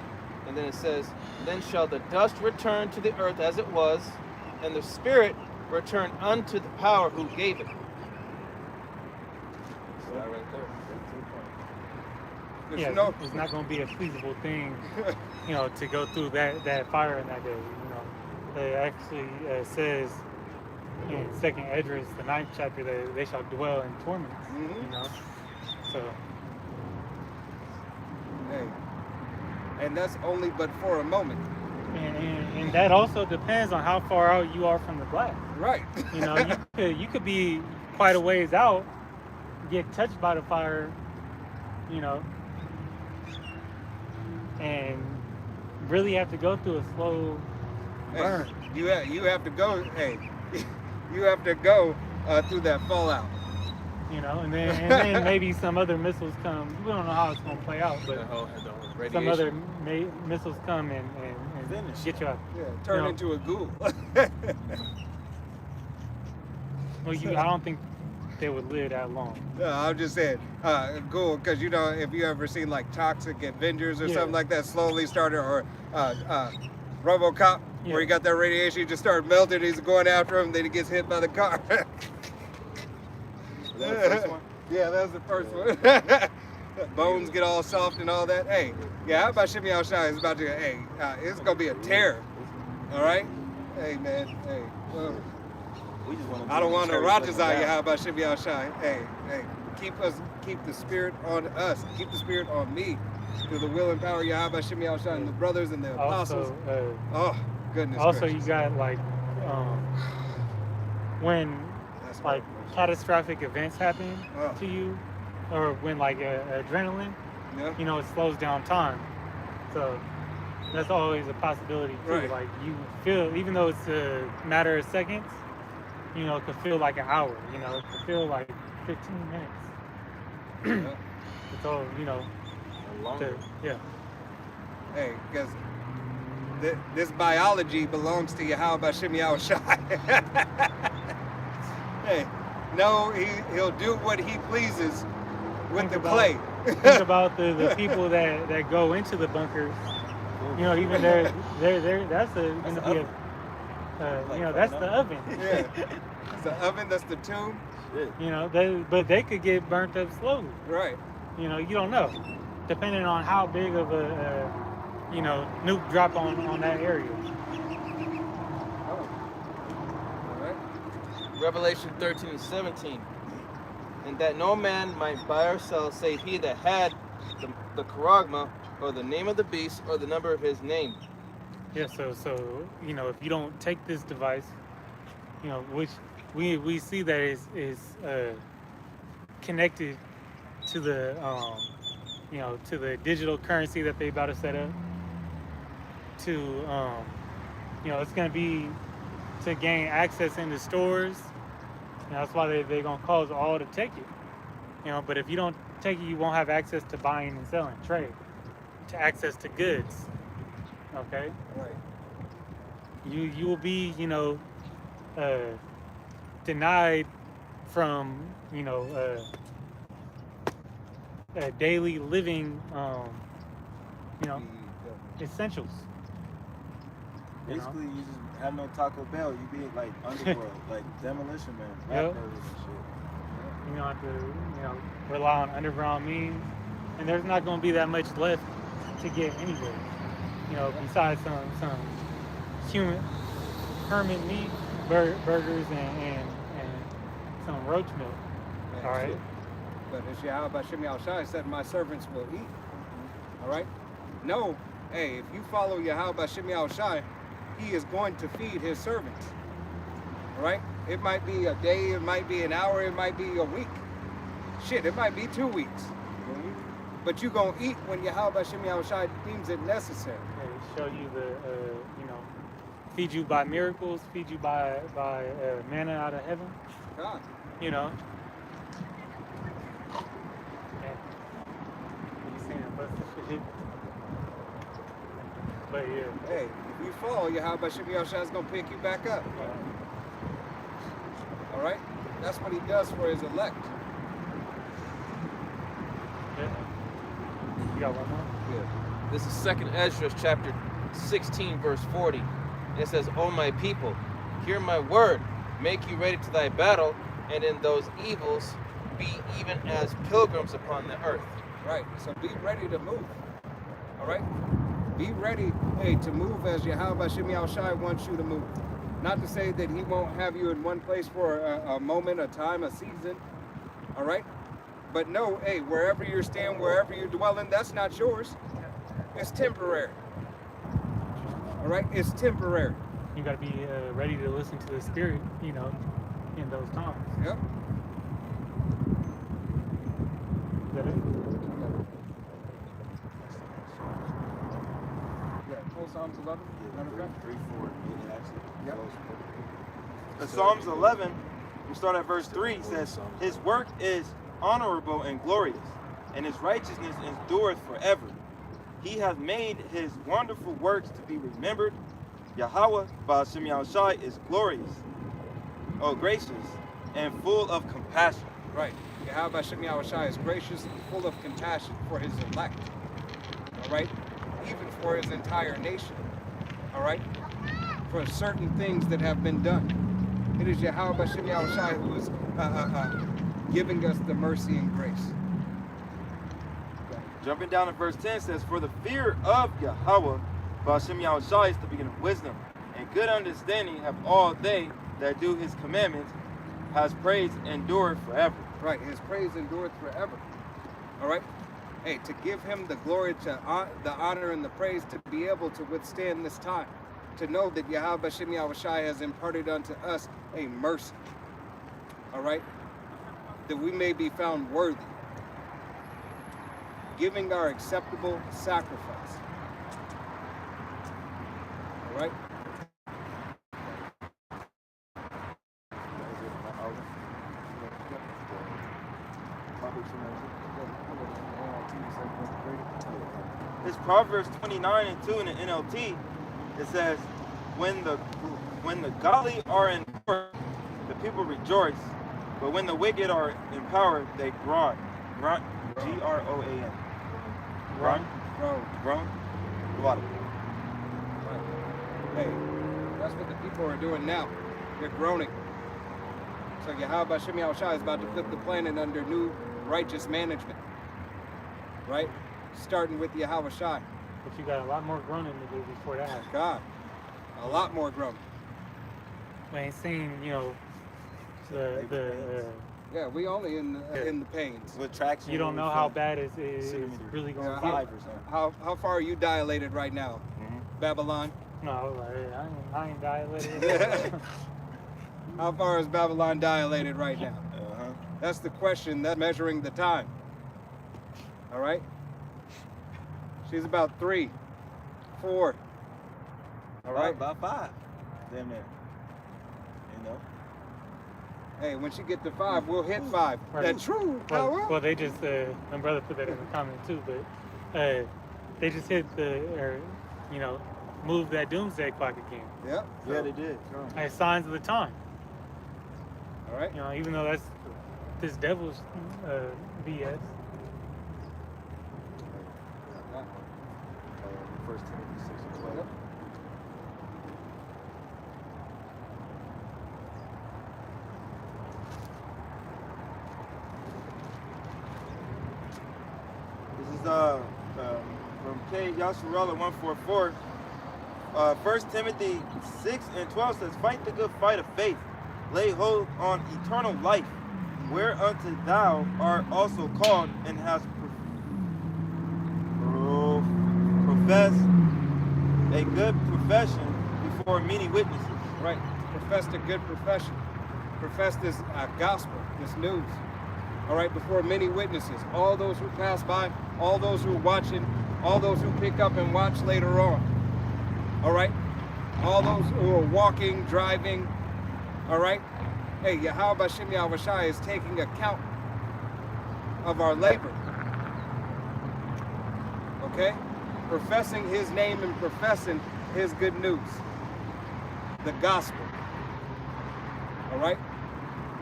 And then it says, then shall the dust return to the earth as it was, and the spirit return unto the power who gave it. So that right there.
yeah, it's not going to be a feasible thing, to go through that fire in that day. It actually says in 2nd Esdras, the 9th chapter, that they shall dwell in torments. So.
Hey. And that's only but for a moment.
And that also depends on how far out you are from the blast.
Right.
You could be quite a ways out, get touched by the fire, and really have to go through a slow burn.
Hey, you have to go. Hey, you have to go through that fallout.
And then maybe some other missiles come. We don't know how it's going to play out, but some other missiles come and get you out.
Yeah, turn into a ghoul.
Well, I don't think they would live that long.
No, I'm just saying, ghoul, because if you ever seen like Toxic Avengers or something like that, slowly started, or RoboCop, where he got that radiation, he just started melting, he's going after him, then he gets hit by the car.
Was that the first one?
Yeah, that was the first one. Bones get all soft and all that. Hey, how about Shem Yahushai is about to, it's going to be a terror. All right? Hey, man. Hey, well,
We just want
I don't want to erotize you. How about Shem Yahushai? Hey, keep the spirit on us. Keep the spirit on me. Through the will and power of Yahweh Shem Yahushai and the brothers and the apostles.
Also,
goodness
also,
gracious.
you got when catastrophic events happen to you, or when adrenaline, it slows down time. So that's always a possibility too.
Right.
Like you feel, even though it's a matter of seconds, it could feel like an hour. It could feel like 15 minutes. It's all
Longer.
Hey, because this biology belongs to Yahweh Shem Yahushai. Hey, no, he'll do what he pleases with the clay.
Think about the people that go into the bunkers You know, even there, that's going to be a, you know, that's the oven.
Yeah. It's the oven, that's the tomb.
Shit.
You know, but they could get burnt up slowly.
Right.
You know, you don't know, depending on how big of a, you know, nuke drop on that area.
All right.
Revelation 13:17. And that no man might buy or sell save he that had the charagma, or the name of the beast, or the number of his name.
Yeah, so you know, if you don't take this device, you know, which we see that is connected to the you know, to the digital currency that they about to set up, to you know, it's gonna be to gain access into stores. You know, that's why they're gonna cause all to take it. You know, but if you don't take it, you won't have access to buying and selling, trade, to access to goods. Okay.
Right.
You will be, you know, denied from, you know, daily living, you know, essentials. You know?
Basically, you just have no Taco Bell. You be like Underworld, like Demolition Man,
Yep.
Rap Burgers and shit.
You don't have to, you know, rely on underground means, and there's not going to be that much left to get anywhere. You know, besides some human hermit meat, burgers, and some roach milk.
Yeah,
All right.
shit. But as Yahweh Shem Yahushai said, my servants will eat. All right? No, hey, if you follow Yahweh Shem Yahushai, he is going to feed his servants. All right? It might be a day, it might be an hour, it might be a week. Shit, it might be 2 weeks. But you're going to eat when Yahweh Shem Yahushai deems it necessary.
They show you the, you know, feed you by miracles, feed you by manna out of heaven.
God.
You know. You seen it, but yeah.
Hey, if you fall, Yahweh Shem Yahushai is going to pick you back up. All right? That's what he does for his elect.
Yeah. You got one more?
Yeah.
This is 2nd Ezra chapter 16, verse 40. It says, O my people, hear my word, make you ready to thy battle, and in those evils be even as pilgrims upon the earth.
Right. So be ready to move. All right? Be ready, hey, to move as Yahweh Shem Yahushai wants you to move. Not to say that he won't have you in one place for a moment, a time, a season. All right? But no, hey, wherever you're staying, wherever you're dwelling, that's not yours. It's temporary. All right? It's temporary.
You got to be ready to listen to the Spirit, you know, in those times.
Yep.
Is that it?
Yeah, pull Psalms 11. Matter of fact.
3, 4, yeah, actually.
Yep.
The Psalms 11, we start at verse 3, says, his work is honorable and glorious, and his righteousness endureth forever. He hath made his wonderful works to be remembered. Yahweh, Ba'ashem Yahushai, is glorious, gracious, and full of compassion.
Right. Yahweh Shem Yahushai is gracious and full of compassion for his elect. All right? Even for his entire nation. All right? For certain things that have been done. It is Yahweh Shem Yahushai who is giving us the mercy and grace.
Jumping down to verse 10 says, for the fear of Yahweh, Ba'ashem Yahushai, is the beginning of wisdom, and good understanding have all they that do his commandments, has praise endured forever.
Right, his praise endureth forever. All right? Hey, to give him the glory, the honor, and the praise to be able to withstand this time. To know that Yahweh Shem Yahushai has imparted unto us a mercy. All right? That we may be found worthy. Giving our acceptable sacrifice. All right?
It's Proverbs 29 and 2 in the NLT. It says, when the godly are in power, the people rejoice, but when the wicked are in power, they groan. Groan, G-R-O-A-N. Groan? Groan. Water.
Hey, that's what the people are doing now. They're groaning. So Yahweh Shem Yahushai is about to flip the planet under new righteous management. Right? Starting with Yahweh Shai.
But you got a lot more groaning to do before that happens.
God. A lot more groaning.
We ain't seen,
Yeah, we only in the pains.
With traction.
you don't know how bad it's really going to be.
5 or something.
How far are you dilated right now, Babylon?
No, I ain't dilated.
How far is Babylon dilated right now? That's the question. That's measuring the time. All right? She's about 3, 4. All right?
About 5. Damn near. You know?
Hey, when she get to 5, we'll hit 5.
Right.
That's true.
Well, they just, my brother put that in the comment too, but they just hit move that doomsday clock again.
Yep.
Yeah, they did.
As signs of the time.
All right.
Even though that's this devil's BS.
First Timothy 6:12.
Yep.
This is from K. Yasharella 144. 1 Timothy 6:12 says, "Fight the good fight of faith, lay hold on eternal life, whereunto thou art also called, and hast professed a good profession before many witnesses."
Right. Professed a good profession. Professed this gospel, this news. All right, before many witnesses. All those who pass by, all those who are watching, all those who pick up and watch later on. All right? All those who are walking, driving. All right? Hey, Yahweh Shem Yahushai is taking account of our labor. Okay? Professing his name and professing his good news. The gospel. All right?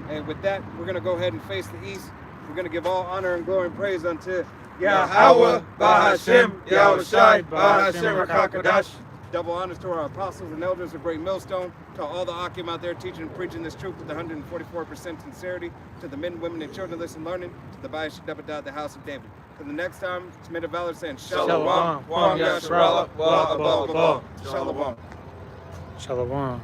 And with that, we're going to go ahead and face the east. We're going to give all honor and glory and praise unto
Yahweh, Bahashem, Yahushai, Bahashem, Rakakadash.
Double honors to our apostles and elders of Great Millstone, to all the Akim out there teaching and preaching this truth with 144% sincerity, to the men, women, and children listening learning, to the Baal Shadabadah, the house of David. Till the next time, it's Men of Valor saying
Shalom, Wam Yasharallah, Wa Abba,
Shalom.
Shalom.